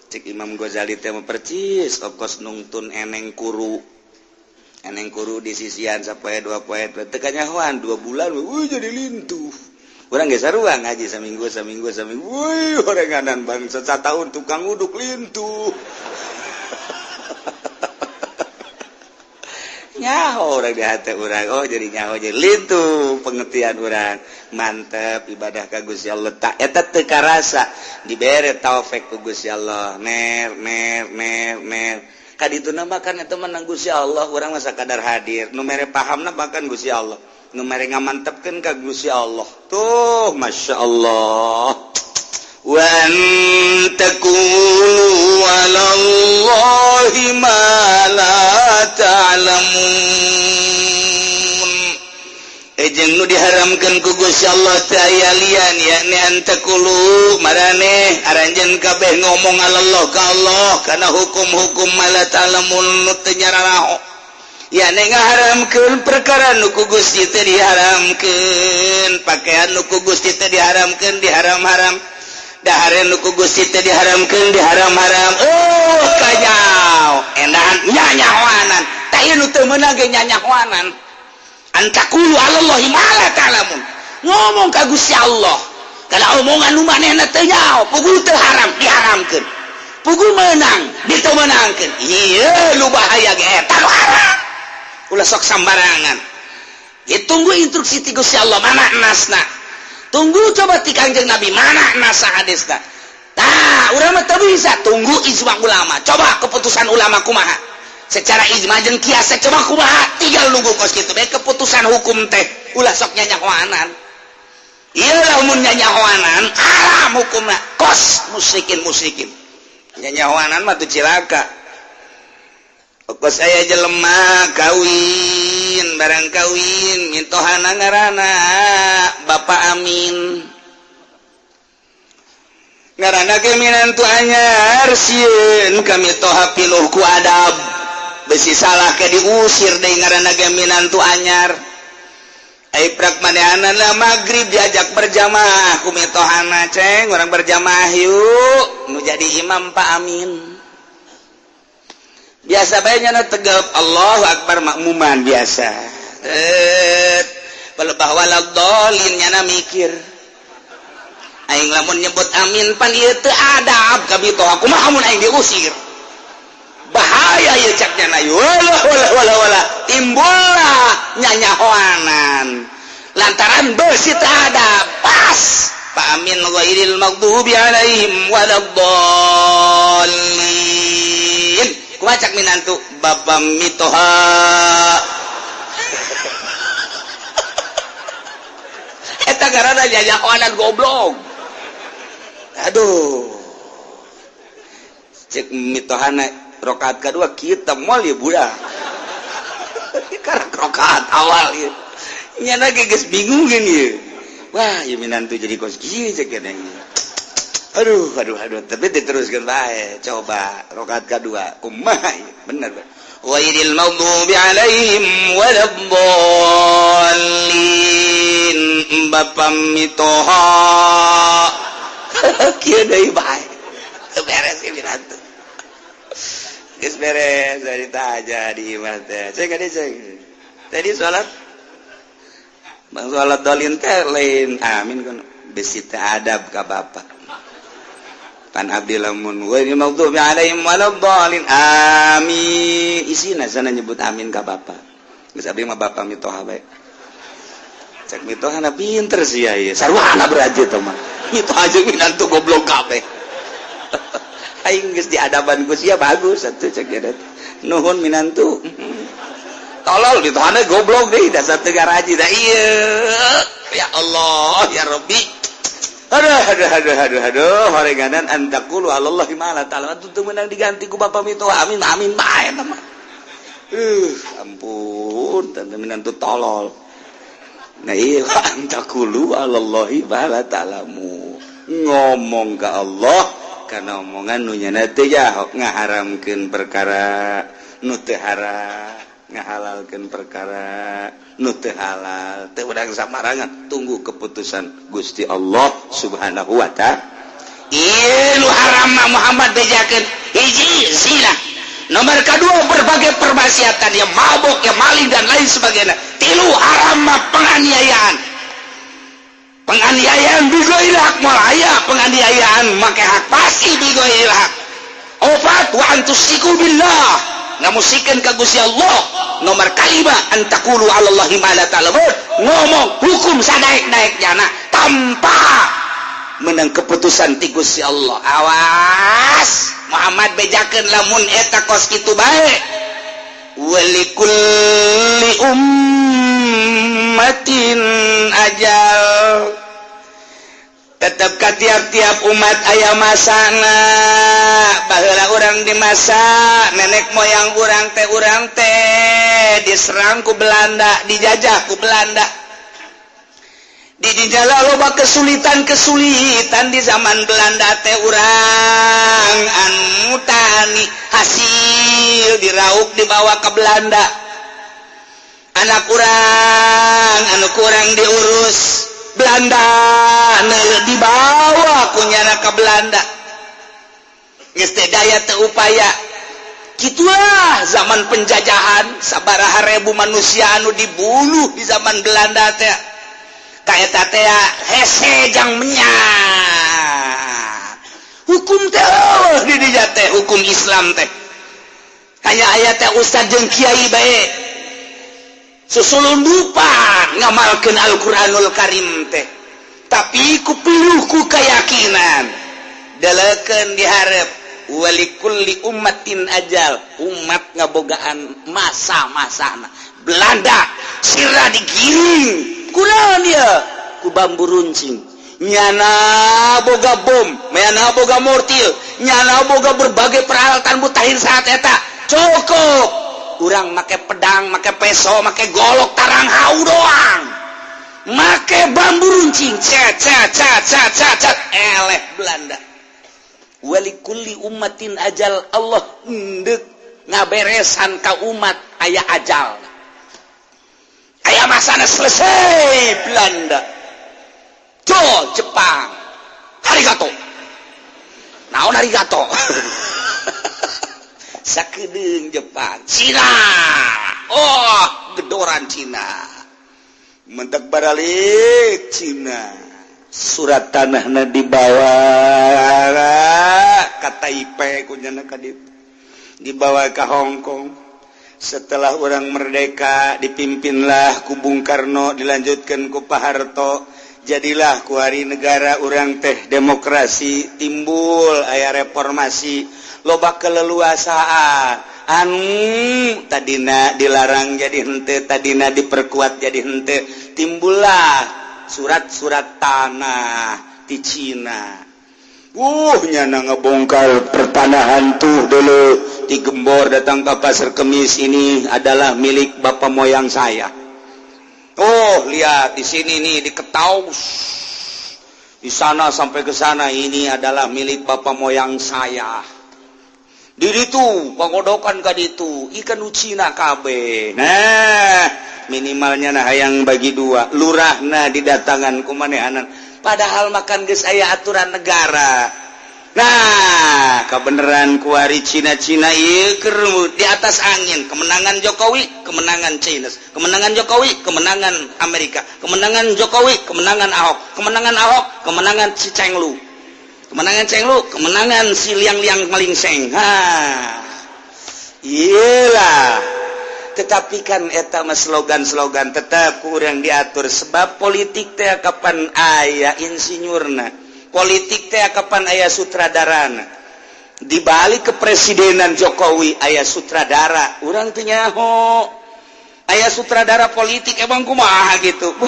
Cik Imam Ghazali teh mah percis ongkos nungtun eneng kuru di sisian sapoe 2 poe teu kanyahoan 2 bulan jadi lintuh urang geus sarua ngaji saminggu woi horenganan bangsa satahun tukang uduk lintuh nyaho urang di hate urang jadi nyaho jadi lintuh pengertian urang mantep ibadah ka Gusti Allah tak eta teu karasa dibere taufik ku Gusti Allah mer kadituna makan eta menang Gusti Allah urang mah sakadar hadir nu mere pahamna makan Gusti Allah nu mere ngamantepkeun ka Gusti Allah tuh masyaallah wa antakulu walallahi ma la ta'lamun jeung nu diharamkeun ku Gusti Allah teh aya lian yakni antakulu marane aranjeun kabeh ngomong Allah ka Allah kana hukum-hukum mala ta'lamun nu teu nyararaho ya ne ngaharamkeun perkara nu ku Gusti teh diharamkeun pakaian nu ku Gusti teh diharamkeun diharam-haram dahare nu ku Gusti teh diharamkeun diharam-haram kanyao endahan nyanyawanan tah ieu nu teu meunang ge nyanyawanan antakulu alallahi ma la ta'lamun ngomong ka Gusti Allah kana omongan nu manehna teu nyaho puguh teu haram diharamkeun puguh meunang diteu meunangkeun ieu lu bahaya ge eta nu haram ulah sok sambarangan ditunggu instruksi ti Gusti Allah mana nasna tunggu coba ti Kangjeng Nabi mana nasa hadisna tah urang mah teu bisa tunggu ijma ulama coba keputusan ulama kumaha secara ijma jeung kias coba kumaha tinggal nunggu kos kitu bae keputusan hukum teh ulah sok nyanyahoanan ieu lamun nyanyahoanan haram hukumna kos musyrikin nyanyahoanan mah tuh cilaka kos aya jelema kawin barang kawin mitohana ngaranna Bapak Amin ngaranna ge minantu anyar sieun kami toha piluh ku adab besi salah ke diusir deui ngaranna ge minantu anyar ai prak manehanna la magrib diajak berjamaah ku mitohana ceng urang berjamaah yuk nu jadi imam Pak Amin biasa bae nyana tegep Allahu Akbar makmuman biasa balebah waladhdallin nyana mikir aing lamun nyebut amin pan ieu teu adab ka mitoha kumaha mun aing diusir bahaya ieu caknya na wala timbullah nyanyahoanan lantaran beusi teu adab pas Pak Amin ghairil maghdubi alaihim waladdallin kumaha cak minantu Bapak mitoha eta garana nyanyahoanan goblok aduh cek mitohana rokaat kedua kita moal ya budak karena rokaat awal ya nyana geus bingung kan ya wah ya minantu jadi kos kieu cek keneng aduh tapi diteruskan bae coba rokaat kedua kumaha ya bener ghairil maghdubi alaihim waladdallin Bapak mitoha kieu deui bae beres ieu minantu geus beres cerita aja di imam teh cek tadi salat bang salat dolin teh lain amin kan besi teh adab ka bapak pan abdi lamun wa maghdubi alaihim waladdallin amin isina sana nyebut amin ka bapak geus abdi mah bapak mitoha bae cek mitoha na pinter sih ya sarwana beraja teh mah mitoha jeung minantu goblok kabeh aing geus diadaban ku sia bagus atuh cek dia nuhun minantu tolol mitohana goblok deui dasar teu garaji da ieu ya Allah ya Rabbi aduh horenganan antaqulu alallahi ma la ta'lamun teu meunang diganti ku bapak mitoha amin bae mah ampun tante minantu tolol nah iya antaqulu alallahi ma la ta'lamun ngomong ka Allah karena omongan nu nyana teh ya ngaharamkeun perkara nu teu haram ngahalalkeun perkara nu teu halal teu urang samarangan tunggu keputusan Gusti Allah Subhanahu wa ta'ala ieu nu haram Muhammad bejakeun hiji zina nomor kedua berbagai permaksiatan yang mabok yang maling dan lain sebagainya tilu haram penganiayaan bigoil hak malaya penganiayaan make hak pasti bigoil hak opat wa antusiku billah ngamusikeun ka Gusti Allah nomor kalima antaqulu 'alallahi ma la ta'lamun ngomong hukum sadaek-daeknya tanpa menang keputusan ti Gusti Allah awas Muhammad bejakeun lamun eta kos kitu bae walikulli ummatin ajal tetap ka tiap-tiap umat aya masana baheula urang di masa nenek moyang urang teh diserang ku Belanda dijajah ku Belanda dijajah loba kesulitan di zaman Belanda teh urang anu tani hasil dirauk dibawa ke Belanda anak urang anu kurang diurus Belanda dibawa kunyana ke Belanda geus teh daya teu upaya gitulah zaman penjajahan sabaraha ribu manusia anu dibunuh di zaman Belanda teh kaeta teh hese jang menyak hukum teh di dinya teh hukum Islam teh kaya aya teh ustad jeung kiai bae susulundupan ngamalkeun Al-Qur'anul Karim teh tapi ku piluh ku keyakinan dalekeun dihareup walikulli ummatin ajal, umat ngabogaan masa-masana. Belanda sirna digiring kunaon ya ku bambu runcing, nyana boga bom, nyana boga mortil, nyana boga berbagai peralatan mutahin saat eta cukup urang make pedang, make peso, make golok tarang hau doang, make bambu runcing cet eleh Belanda. Walikulli ummatin ajal, Allah ndek ngaberesan ka umat aya ajal, aya masana selesai. Belanda Jepang arigato, naon arigato sakedeung Jepang. Cina, oh gedoran Cina, mentek baralik Cina, surat tanahna dibawa ka Taipei kunyana ka ditu, dibawa ke Hong Kong. Setelah orang merdeka dipimpinlah ku Bung Karno, dilanjutkan ku Pak Harto, jadilah ku hari negara orang teh demokrasi, timbul aya reformasi, loba keleluasaan anu tadina dilarang jadi hente, tadina diperkuat jadi hente, timbullah surat-surat tanah di Cina. Nyana ngebongkar pertanahan tuh dulu di Gembor, datang ke Pasar Kemis, ini adalah milik bapak moyang saya. Oh lihat di sini nih di Ketaus, di sana sampai ke sana, ini adalah milik bapak moyang saya. Di itu pengodokan ka ditu ikan ucina kabe. Nah minimalnya nah hayang bagi dua, lurahna didatangan kumanehanan. Padahal makan geus aya aturan negara. Nah, kebenaran kuari Cina-Cina ieu keur di atas angin. Kemenangan Jokowi, kemenangan China. Kemenangan Jokowi, kemenangan Amerika. Kemenangan Jokowi, kemenangan Ahok. Kemenangan Ahok, kemenangan si Cenglu. Kemenangan Cenglu, kemenangan si Liang-Liang Malingseng. Iyalah. Tetapi kan eta mah slogan-slogan tetap kurang diatur, sebab politik teh kapan aya insinyurna, politik teh kapan aya sutradarana. Di balik kepresidenan Jokowi aya sutradara, urang teu nyaho. Aya sutradara politik emang kumaha gitu.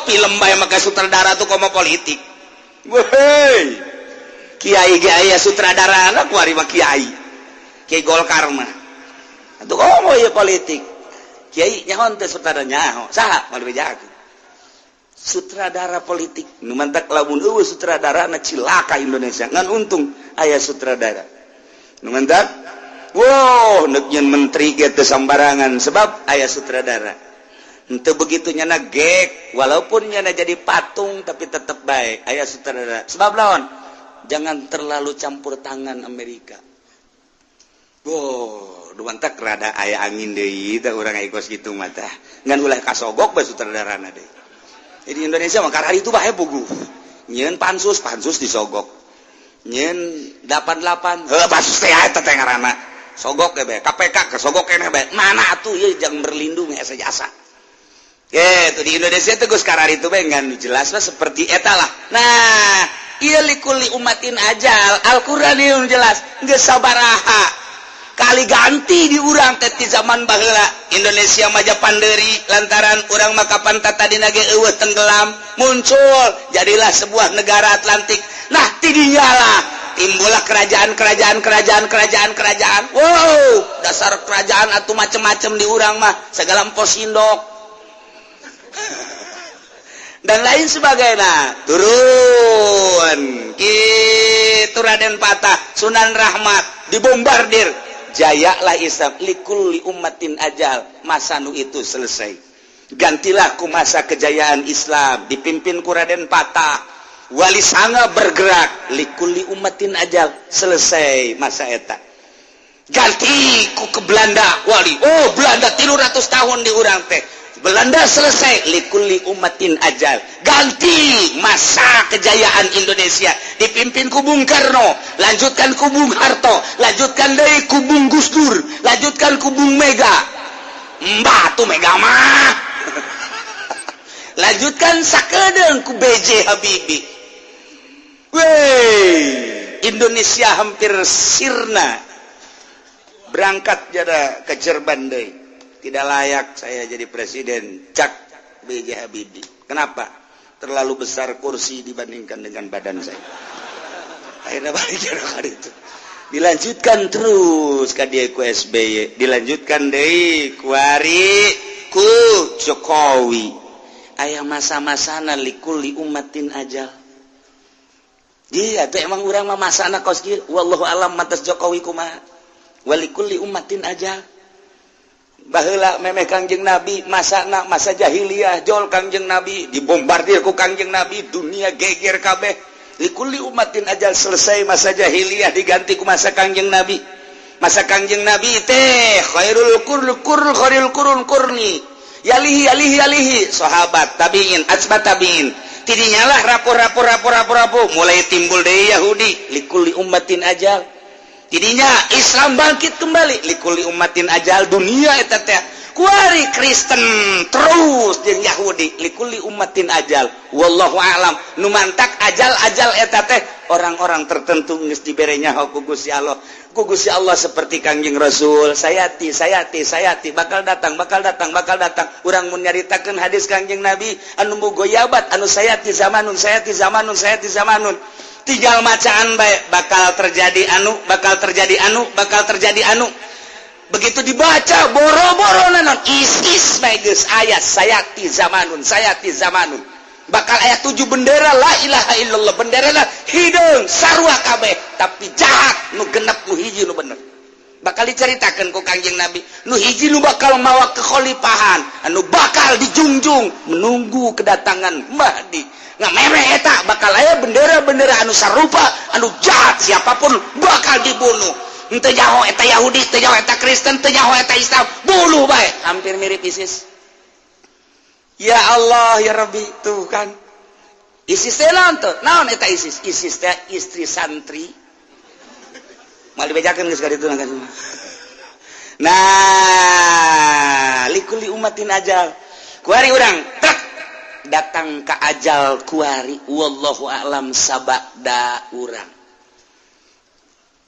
Film bae maka sutradara tuh komo politik. Woi. Kiai ge aya sutradarana kuari mah kiai. Kiai Golkar mah. Atuh komo ieu politik. Kiai nyaho teh sutradara nyaho, saha malu bejakeun. Sutradara politik nu mantak lamun eueuh sutradara na cilaka Indonesia, ngan untung aya sutradara. Nu mantak wow neuk nyeun menteri ge teu sambarangan sebab aya sutradara. Henteu begitu nyana gek, walaupun nyana jadi patung tapi tetep baik aya sutradara. Sebab lawan jangan terlalu campur tangan Amerika. Wow, duantak rada aya angin deui teh urang aigos kitu mah teh. Ngan ulah kasogok bae sutradarana deui. Jadi Indonesia mah karari itu bae puguh. Nyieun pansus disogok. Nyieun 88, heuh pansus teh eta teh ngaranna. Sogok ge bae, KPK kesogok keneh bae. Mana atuh ieu jang berlindung asa jasa. Gitu di Indonesia teh geus karari itu bae ngan jelas mah seperti eta lah. Nah, ieu likulli umatin ajal, Al-Qur'an ieu jelas geus sabaraha kali ganti di urang teh di zaman baheula. Indonesia maja panderi lantaran urang mah kapan tadina ge eueuh tenggelam, muncul jadilah sebuah negara Atlantik. Nah tidinya lah timbullah kerajaan. Wow, dasar kerajaan atuh macem-macem di urang mah segala empos indok dan lain sebagainya. Turun kitu Raden Patah, Sunan Rahmat dibombardir. Jayalah Islam, likulli ummatin ajal, masa nu itu selesai. Gantilah ku masa kejayaan Islam dipimpin ku Raden Patah, Wali Sanga bergerak, likulli ummatin ajal, selesai masa eta. Ganti ku ke Belanda, wali, oh Belanda 300 tahun di urang teh. Belanda selesai, likulli ummatin ajal. Ganti masa kejayaan Indonesia dipimpin ku Bung Karno, lanjutkan ku Bung Harto, lanjutkan deui ku Bung Gus Dur, lanjutkan ku Bung Mega. Mbah tuh Mega mah. Lanjutkan sakedeung ku BJ Habibie. Wey, Indonesia hampir sirna berangkat jada ke Jerban deui. Tidak layak saya jadi presiden, cak B.J. Habibie. Kenapa? Terlalu besar kursi dibandingkan dengan badan saya. Akhirnya balik hari itu. Dilanjutkan terus ka dieu ku SBY, dilanjutkan deui ku Ari ku Jokowi. Aya masa-masana likulli ummatin ajal. Iya, tuh emang urang mah masana kos kieu, wallahu alam matas Jokowi kumaha. Walikulli ummatin ajal. Baheula memeh Kangjeng Nabi masana masa jahiliyah jol Kangjeng Nabi dibombardir ku Kangjeng Nabi dunia geger kabeh. Likulli ummatin ajal selesai masa jahiliyah diganti ku masa Kangjeng Nabi. Masa Kangjeng Nabi teh khairul qurun qurni. Yalihi sahabat tabiin asbat tabiin. Tidinya lah rapor mulai timbul deui Yahudi likulli ummatin ajal. Tidinya Islam bangkit kembali likulli ummatin ajal dunia eta teh kuari Kristen terus jeung Yahudi likulli ummatin ajal wallahu alam nu mantak ajal eta teh orang-orang tertentu geus dibere nyaho ku Gusti Allah seperti Kangjeng Rasul sayati bakal datang urang mun nyaritakeun hadis Kangjeng Nabi anu boga yabat anu sayati zamanun tinggal macaan baik bakal terjadi anu begitu dibaca boro-boro nanon is baik geus ayat sayati zamanun bakal ayat 7 bendera la ilaha illallah bendera lah hideung sarua kabeh tapi jahat nu genep nu hiji nu bener bakal diceritakeun ku Kangjeng Nabi nu hiji nu bakal mawa kekhalifahan anu bakal dijunjung menunggu kedatangan Mahdi ngamere eta bakal aya bendera-bendera anu sarupa anu jahat siapapun bakal dibunuh henteu nyaho eta Yahudi teu nyaho eta Kristen teu nyaho eta Islam bunuh bae hampir mirip ISIS ya Allah ya Rabbi tuh kan ISIS teh naon eta ISIS teh istri santri mal dibejakeun geus ka ditu nah likulli ummatin ajal kuari urang datang ke ajal kuari wallahu a'lam sabada urang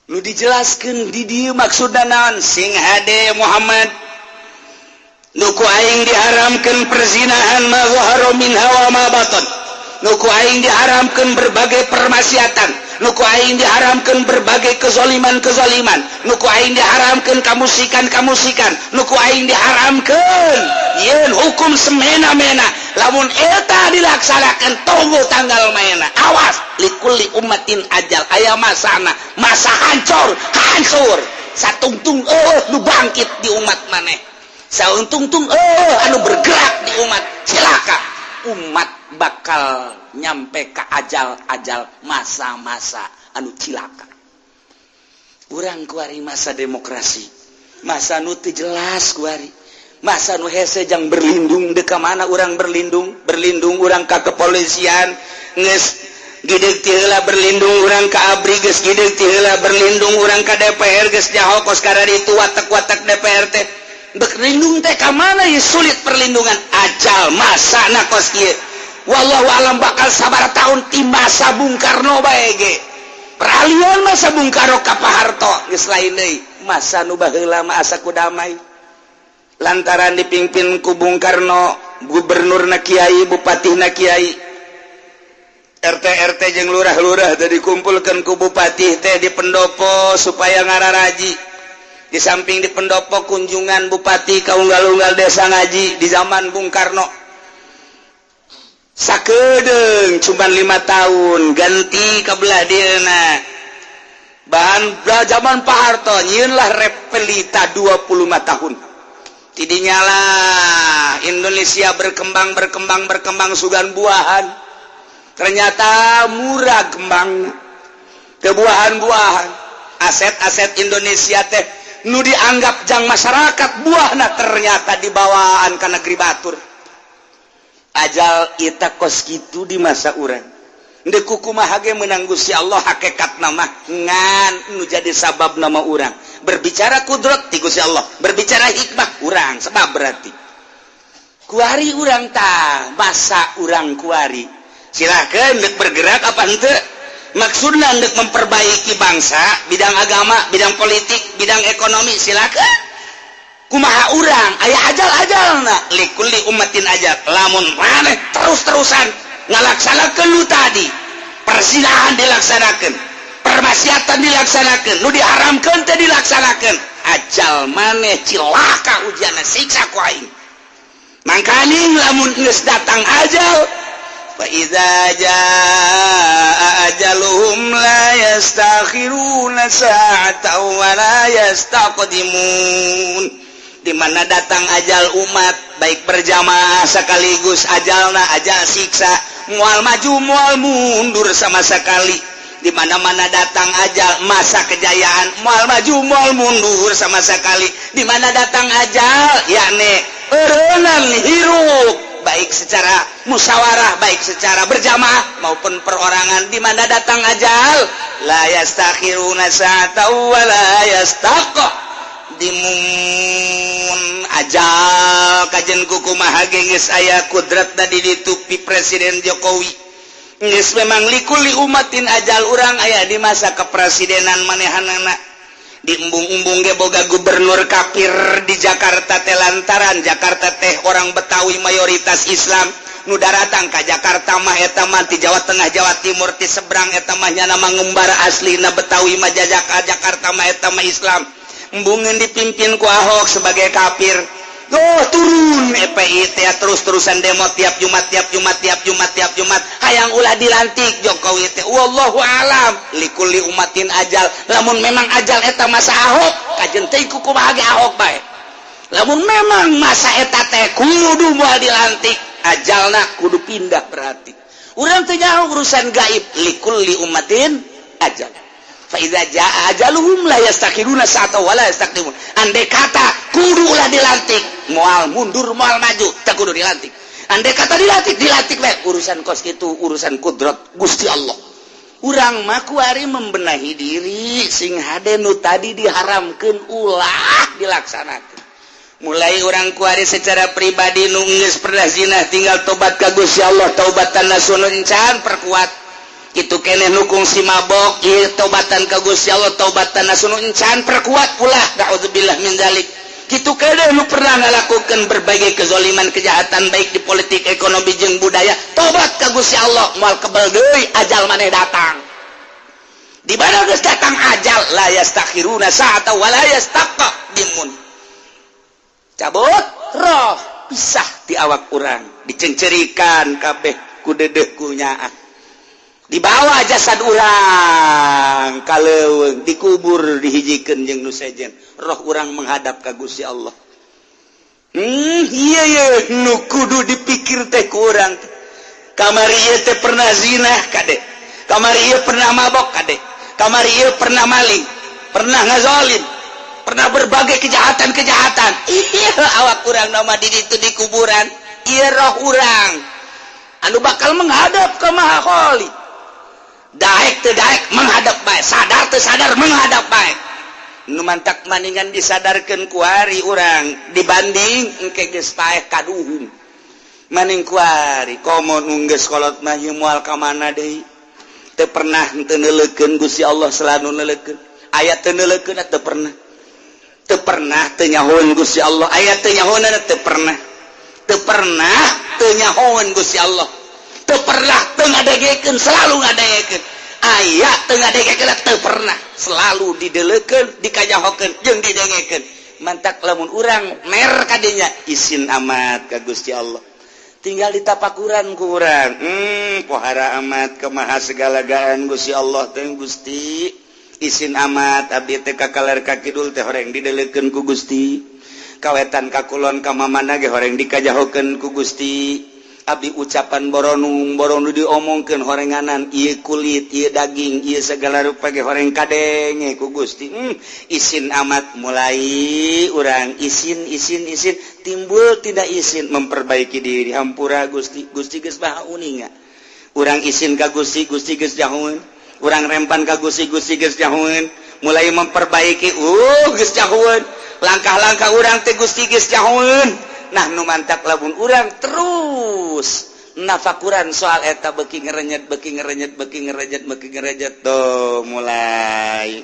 nu dijelaskeun di dieu maksudna naon sing hade Muhammad nu ku aing diharamkeun perzinahan ma zahara minha wa ma batan nu ku aing diharamkeun berbagai permaksiatan nu ku aing diharamkeun berbagai kezaliman nu ku aing diharamkeun kamusikan nu ku aing diharamkeun ieun hukum semena-mena lamun eta dilaksanakan tunggu tanggal mainna awas likulli ummatin ajal aya masana masa hancur satungtung nu bangkit di umat maneh sauntung-tung anu bergerak di umat cilaka umat bakal nyampe ka ajal masa-masa anu cilaka urang kuari masa demokrasi masa nu teu jelas kuari masa nu hese jang berlindung deka mana urang berlindung urang ka kepolisian geus gideg ti heula berlindung urang ka ABRI geus gideg ti heula berlindung urang ka DPR geus nyaho kos kada ditu watek-watek DPR teh berlindung teh ka mana ye sulit perlindungan ajal masana kos kieu wallahu alam bakal sabaraha taun ti masa Bung Karno bae ge peralihan masa Bung Karno ka Pak Harto geus lain deui masa nu baheula mah asa ku damai lantaran dipimpin ku Bung Karno gubernurna kiai bupatihna kiai RT jeung lurah-lurah teh dikumpulkeun ku bupati teh di pendopo supaya ngararaji di samping di pendopo kunjungan bupati ka unggal-unggal desa ngaji di zaman Bung Karno sakedeung cuman 5 tahun ganti ka belah dieuna bahan zaman Pak Harto nyieun lah repelita 25 tahun tidinya lah Indonesia berkembang sugan buahan ternyata murah kembang kebuahan-buahan aset-aset Indonesia teh nu dianggap jang masyarakat buahna ternyata dibawaan ka negeri batur ajal ita kos kitu di masa urang deuk kumaha ge meunang Gusti Allah hakikat nama ngan nu jadi sabab nama urang berbicara kudrat ti Gusti Allah berbicara hikmah urang sebab berarti kuari urang tah masa urang kuari silakeun deuk bergerak apa henteu maksudnya untuk memperbaiki bangsa, bidang agama, bidang politik, bidang ekonomi, silakan. Kumaha urang aya ajal-ajalna likulli ummatin ajal. Lamun maneh terus-terusan ngalaksanakeun nu tadi, perzinahan dilaksanakeun, permaksiatan dilaksanakeun, nu diharamkeun teh dilaksanakeun, ajal maneh cilaka ujianna siksa ku aing. Mangkani lamun geus datang ajal, fa idza jaa ajaluhum la yastakhiruna sa'atan wa la yastaqdimun. Di mana datang ajal umat baik berjamaah sekaligus ajalna ajal siksa, mual maju mual mundur sama sekali. Di mana-mana datang ajal masa kejayaan, mual maju mual mundur sama sekali. Di mana datang ajal yakni eureunnan hirup baik secara musyawarah, baik secara berjamaah maupun perorangan. Di mana datang ajal la yastakhiruna sa'atan wa la yastaqdimun. Ajal kajen kukumaha geus aya kudrat tadi ditupi Presiden Jokowi. Geus memang likulli umatin ajal urang aya di masa kepresidenan manehanana. Di embung-embung ge boga gubernur kafir di Jakarta teh lantaran Jakarta teh orang Betawi mayoritas Islam. Nu daratang ka Jakarta mah eta mah ti Jawa Tengah, Jawa Timur, ti seberang eta mah nya nama ngembara aslina Betawi mah Jakarta mah eta mah Islam. Embungeun dipimpin ku Ahok sebagai kafir. Oh turun EPI teh terus-terusan demo tiap Jumat hayang ulah dilantik Jokowi teh. Wallahu alam likulli umatin ajal. Lamun memang ajal eta masa Ahok kajen teh kumaha ge Ahok bae. Lamun memang masa eta teh kudu moal dilantik, ajalna kudu pindah berarti. Urang teh nyaho urusan gaib likulli umatin ajal. Fa iza jaa ajaluhum la yastakhiruna sa'atan wa la yastaqdimun. Andai kata kudu ulah dilantik, moal mundur moal maju teh kudu dilantik. Andai kata dilantik bae urusan kos kitu urusan kudrat Gusti Allah. Urang mah kuari membenahi diri sing hade nu tadi diharamkeun ulah dilaksanakeun. Mulai orang kuari secara pribadi nu geus pernah zina tinggal tobat ka Gusti Allah, taubatan nasuhun can perkuat. Kitu keneh nukung si mabok ieu taubatan ka Gusti Allah, taubatan nasuhun can perkuat ulah. Naudzubillah min dzalik. Kitu keneh nu pernah ngalakukeun berbagai kezaliman kejahatan baik di politik, ekonomi jeung budaya, tobat ka Gusti Allah moal kebal deui ajal maneh datang. Di mana geus datang ajal la yastakhiruna sa'atan wa la yastaqdimun. Cabut roh pisah di awak urang, dicencerikan kabeh ku dedeh ku nyaah. Dibawa jasad urang kaleuweung dikubur dihijikeun jeung nu sejen. Roh urang menghadap ka Gusti Allah. Ieu nu kudu dipikir teh ku urang. Kamari ieu teh pernah zina kade. Kamari ieu pernah mabok kade. Kamari ieu pernah maling, pernah ngazalim, pernah berbagai kejahatan-kejahatan. Iya awak urang nama di ditu di kuburan. Iya roh urang anu bakal menghadap ka Maha Khali. Daek teu daek menghadap bae, sadar teu sadar menghadap bae. Nu mantak maningan disadarkeun ku ari urang dibanding engke geus paeh kaduhung. Maning ku ari komo nu geus kolot mah ieu moal ka mana deui? Teu pernah teu neuleukeun Gusti Allah selalu neuleukeun. Aya teu neuleukeun teu pernah. Teu pernah teu nyahoeun Gusti Allah. Aya teu nyahoeun teu pernah. Teu pernah teu nyahoeun Gusti Allah. Teu pernah teu ngadegekeun selalu ngadegekeun. Aya teu ngadegekeun teu pernah selalu dideleukeun, dikajahokeun jeung didengekeun. Mantak lamun urang mer ka dinya izin amat ka Gusti Allah. Tinggal ditapakuran ku urang. Pohara amat ka maha segalagaan Gusti Allah teh Gusti. Izin amat abdi teh ka kaler ka kidul teh horeng dideleukeun ku Gusti. Kawetan ka kulon ka mamana ge horeng dikajahokeun ku Gusti. Abdi ucapan boronu diomongkeun horenganan ieu kulit ieu daging ieu segala rupa ge horeng kadenge ku Gusti. Izin amat mulai urang izin timbul tidak izin memperbaiki diri hampura Gusti geus baha uninga. Urang izin ka Gusti geus jahoeun. Urang rempan ka Gusti geus jahoeun. Mulai memperbaiki geus jahoeun. Langkah-langkah urang teh Gusti geus jahoeun. Nah nu mantak lamun urang terus nafakuran soal eta beki ngerenyet tuh mulai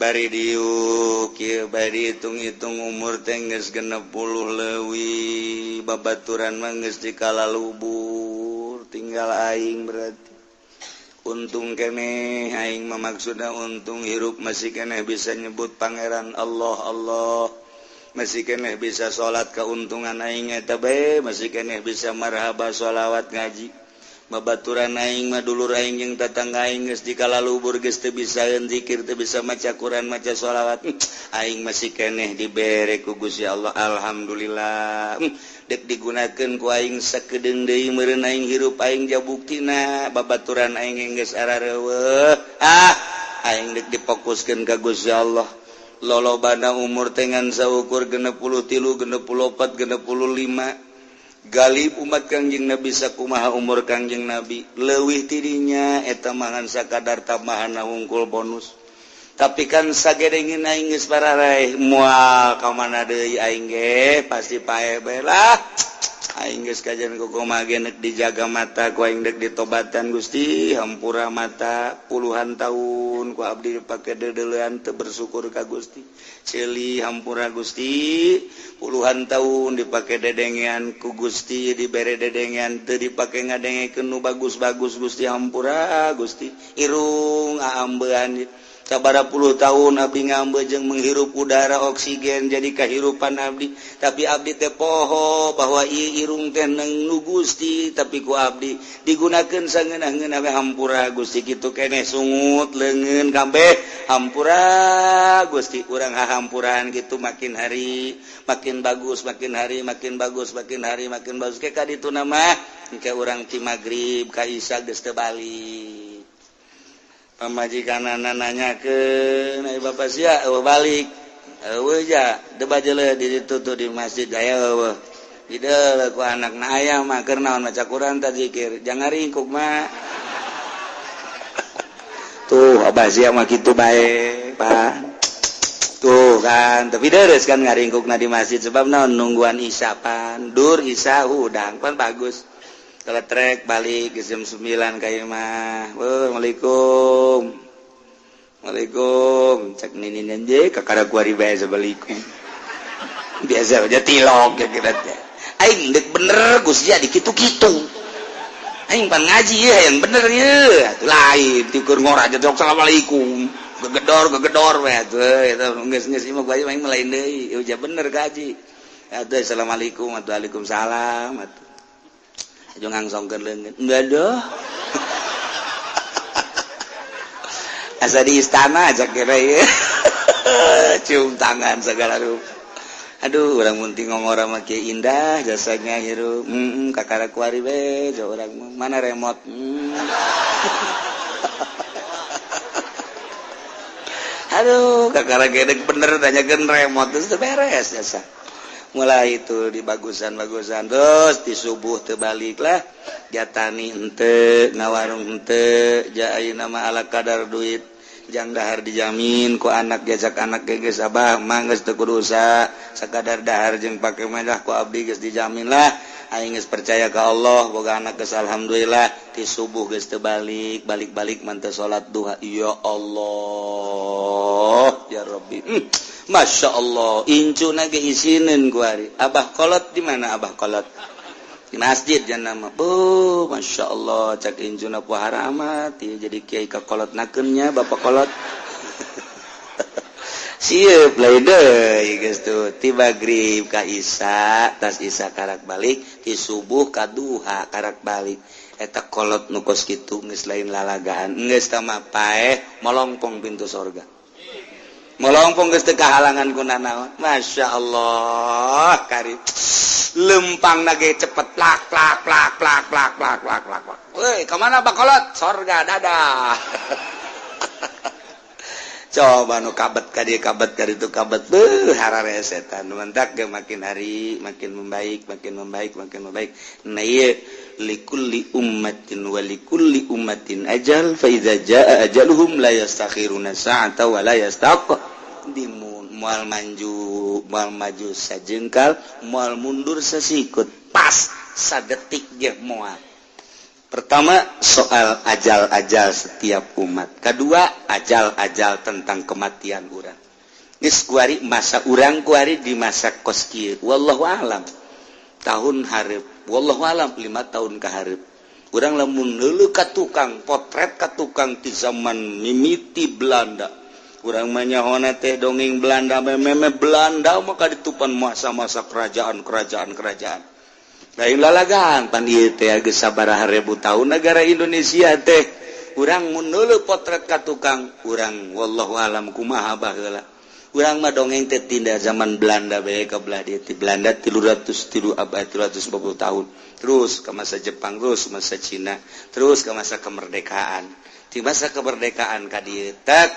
bari diuk kieu bari hitung-hitung umur teh geus 60 leuwih babaturan mah geus dikalalubur tinggal aing berarti untung keneh aing mah maksudna untung hirup masih keneh bisa nyebut pangeran Allah masih keneh bisa salat keuntungan aing eta bae masih keneh bisa marhaba sholawat ngaji babaturan aing mah dulur aing jeung tatangga aing geus dikalalubur geus teu bisa zikir teu bisa maca Quran maca sholawat aing masih keneh dibere ku Gusti Allah alhamdulillah dek digunakeun ku aing sakedeung deui meureun aing hirup aing jabuktina babaturan aing geus arareueuh aing dek difokuskeun ka Gusti Allah lolobana umur tengan saukur 63, 64, 65 galib umat Kangjeng Nabi sakumaha umur Kangjeng Nabi leuwih tidinya eta mangan sakadar tambahan wungkul bonus tapi kan sagedengeun aing geus pararaeh moal ka mana deui aing ge pasti pae bae lah aing geus kajian kumaha ge neuk dijaga mata ku aing deuk ditobatan Gusti hampura mata puluhan tahun ku abdi dipake dedeleuan teu bersyukur ka Gusti ceuli hampura Gusti puluhan tahun dipake dedengean ku Gusti dibere dedengean teu dipake ngadengekeun nu bagus-bagus Gusti hampura Gusti irung aambean sabaraha puluh tahun abdi ngambe jeung menghirup udara oksigen jadi kahirupan abdi tapi abdi teh poho bahwa ieu irung teh nu Gusti tapi ku abdi digunakeun sangeunah-ngeunah we hampura Gusti kitu keneh sungut leungeun kabeh hampura Gusti urang hahampuraan kitu makin hari makin bagus makin hari makin bagus makin hari makin bagus ke kaditu mah engke urang ti magrib ka isya geus teu balik pamajikanana nanyakeun ai bapak sia balik eueuh ja debat jeuleuh di ditu tuh di masjid aya eueuh dideuleuh ku anakna aya mah keur naon maca Quran tah zikir jangan ringkuk mah tuh abah sia mah kitu bae Pak tuh kan tapi deres kan ngaringkukna di masjid sebab naon nungguan isya pan dur isya udang pan bagus teletrek balik ke jam 9 ka ieu mah. Waalaikumsalam. Waalaikumsalam. Cek ninin anjeun kakara kuari bae sabalikum. Biasa aja tilok ya kira teh. Aing deuk bener Gusti di kitu-kitu. Aing pan ngaji ya yang bener ye. Atuh lain ti keur ngora aja tok asalamualaikum. Gegedor we atuh eta geus imah ku aing lain deui. Ya bener kaji. Atuh assalamualaikum atuh waalaikumsalam atuh. Aja ngangsongkeun leungeun. Enggak asa di istana aja kira ya. Cium tangan segala rupa. Aduh, urang mun ti ngongora mah kieu indah jasanya hirup. Kakara kuari we, jo urang mana remote. Aduh, kakara gedeg bener nanyakeun remote terus beres jasa. Mulai itu di bagusan terus di subuh terbalik lah jatani ente ngawarung ente jai nama ala kadar duit jang dahar dijamin ku anak jajak anak geus abah manggeus teu kudu usaha sakadar dahar jeung pake medah ku abdi geus dijamin lah aing geus percaya ka Allah boga anak geus alhamdulillah ti subuh geus teu balik manteu salat duha ya Allah ya Rabbi Masya Allah, incuna ge isinin kuari. Abah kolot di mana Abah kolot? Di masjid jangan nama. Oh, Masya Allah, cak incuna puara amat. Ya, jadi kiai ka kolot nakeunnya bapak kolot. Sieup lain deui geus tuh. Ti magrib ka isya, tas isya karak balik, ti subuh ka duha karak balik. Eta kolot nu kos kitu geus lain lalagaan. Geus tah mah paeh molongpong pintu sorga. Melongpong geus teu kahalangan ku nanaon. Masya Allah, karim. Lempangna ge cepet plak. Woi, ka mana bakolot? Sorga dadah. Coba nu kabet ka dieu kabet ka ditu kabet. Harare setan. Mentak ge makin hari makin membaik. Nah ieu likulli ummatin wa likulli ummatin ajal fa idza jaa ajaluhum la yastakhiruna sa'ata wa la yastaqdimun moal maju sajengkal moal mundur sasikut pas sadetik ge moal. Pertama soal ajal-ajal setiap umat. Kedua ajal-ajal tentang kematian urang. Geus kuari masa urang kuari di masa kos kieu. Wallahu alam. Tahun hareup. Wallahu alam 5 tahun ka hareup. Urang lamun heuleuh ka tukang potret ka tukang ti zaman mimiti Belanda. Urang mah nyahona teh dongeng Belanda meme Belanda maka ditupan masa-masa kerajaan. Lain lalagaan pan ieu teh geus sabaraha ribu tahun negara Indonesia teh. Urang mun heuleuh potret ka tukang, urang wallahu alam kumaha baheula. Urang mah dongeng teh tinda zaman Belanda bae ka belah dieu ti Belanda 350 tahun. Terus ke masa Jepang, terus masa Cina, terus ke masa kemerdekaan. Di masa kemerdekaan ka dieu tek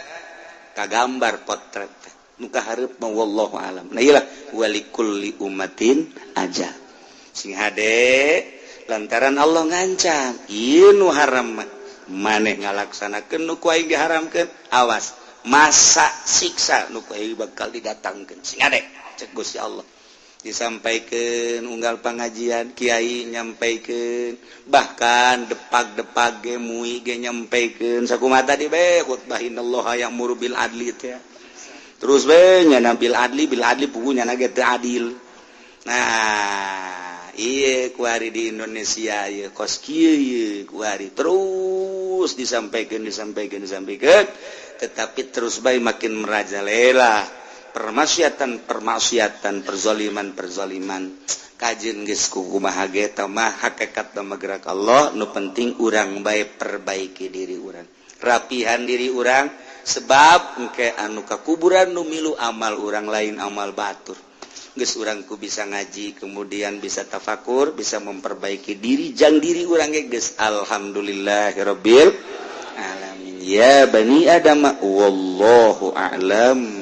kagambar potret nu ka hareup mah wallahu alam. Nah iyalah walikulli ummatin ajal. Sing hade lantaran Allah ngancam ieu nu haram maneh ngalaksanakeun nu ku aing diharamkeun awas masa siksa nu ku aing bakal didatangkeun sing hade cek Gusti Allah disampaikeun unggal pengajian kiai nyampaikeun bahkan depag-depag ge muih ge nyampaikeun sakumaha tadi be khutbahinallah ya'muru bil adli teh terus be nya bil adli pugunya na ge teu adil. Nah iya kuari di Indonesia ya kos kieu kuari terus disampaikan tetapi terus bae makin merajalela permaksiatan perzaliman kajian geus kumaha ge tah mah hakikat mah gerak Allah nu penting urang bae perbaiki diri urang rapihan diri urang sebab engke anu ka kuburan nu milu amal urang lain amal batur. Geus urangku bisa ngaji kemudian bisa tafakur bisa memperbaiki diri jang diri urang ge geus alhamdulillahirabbil alamin ya bani adam wallahu a'lam.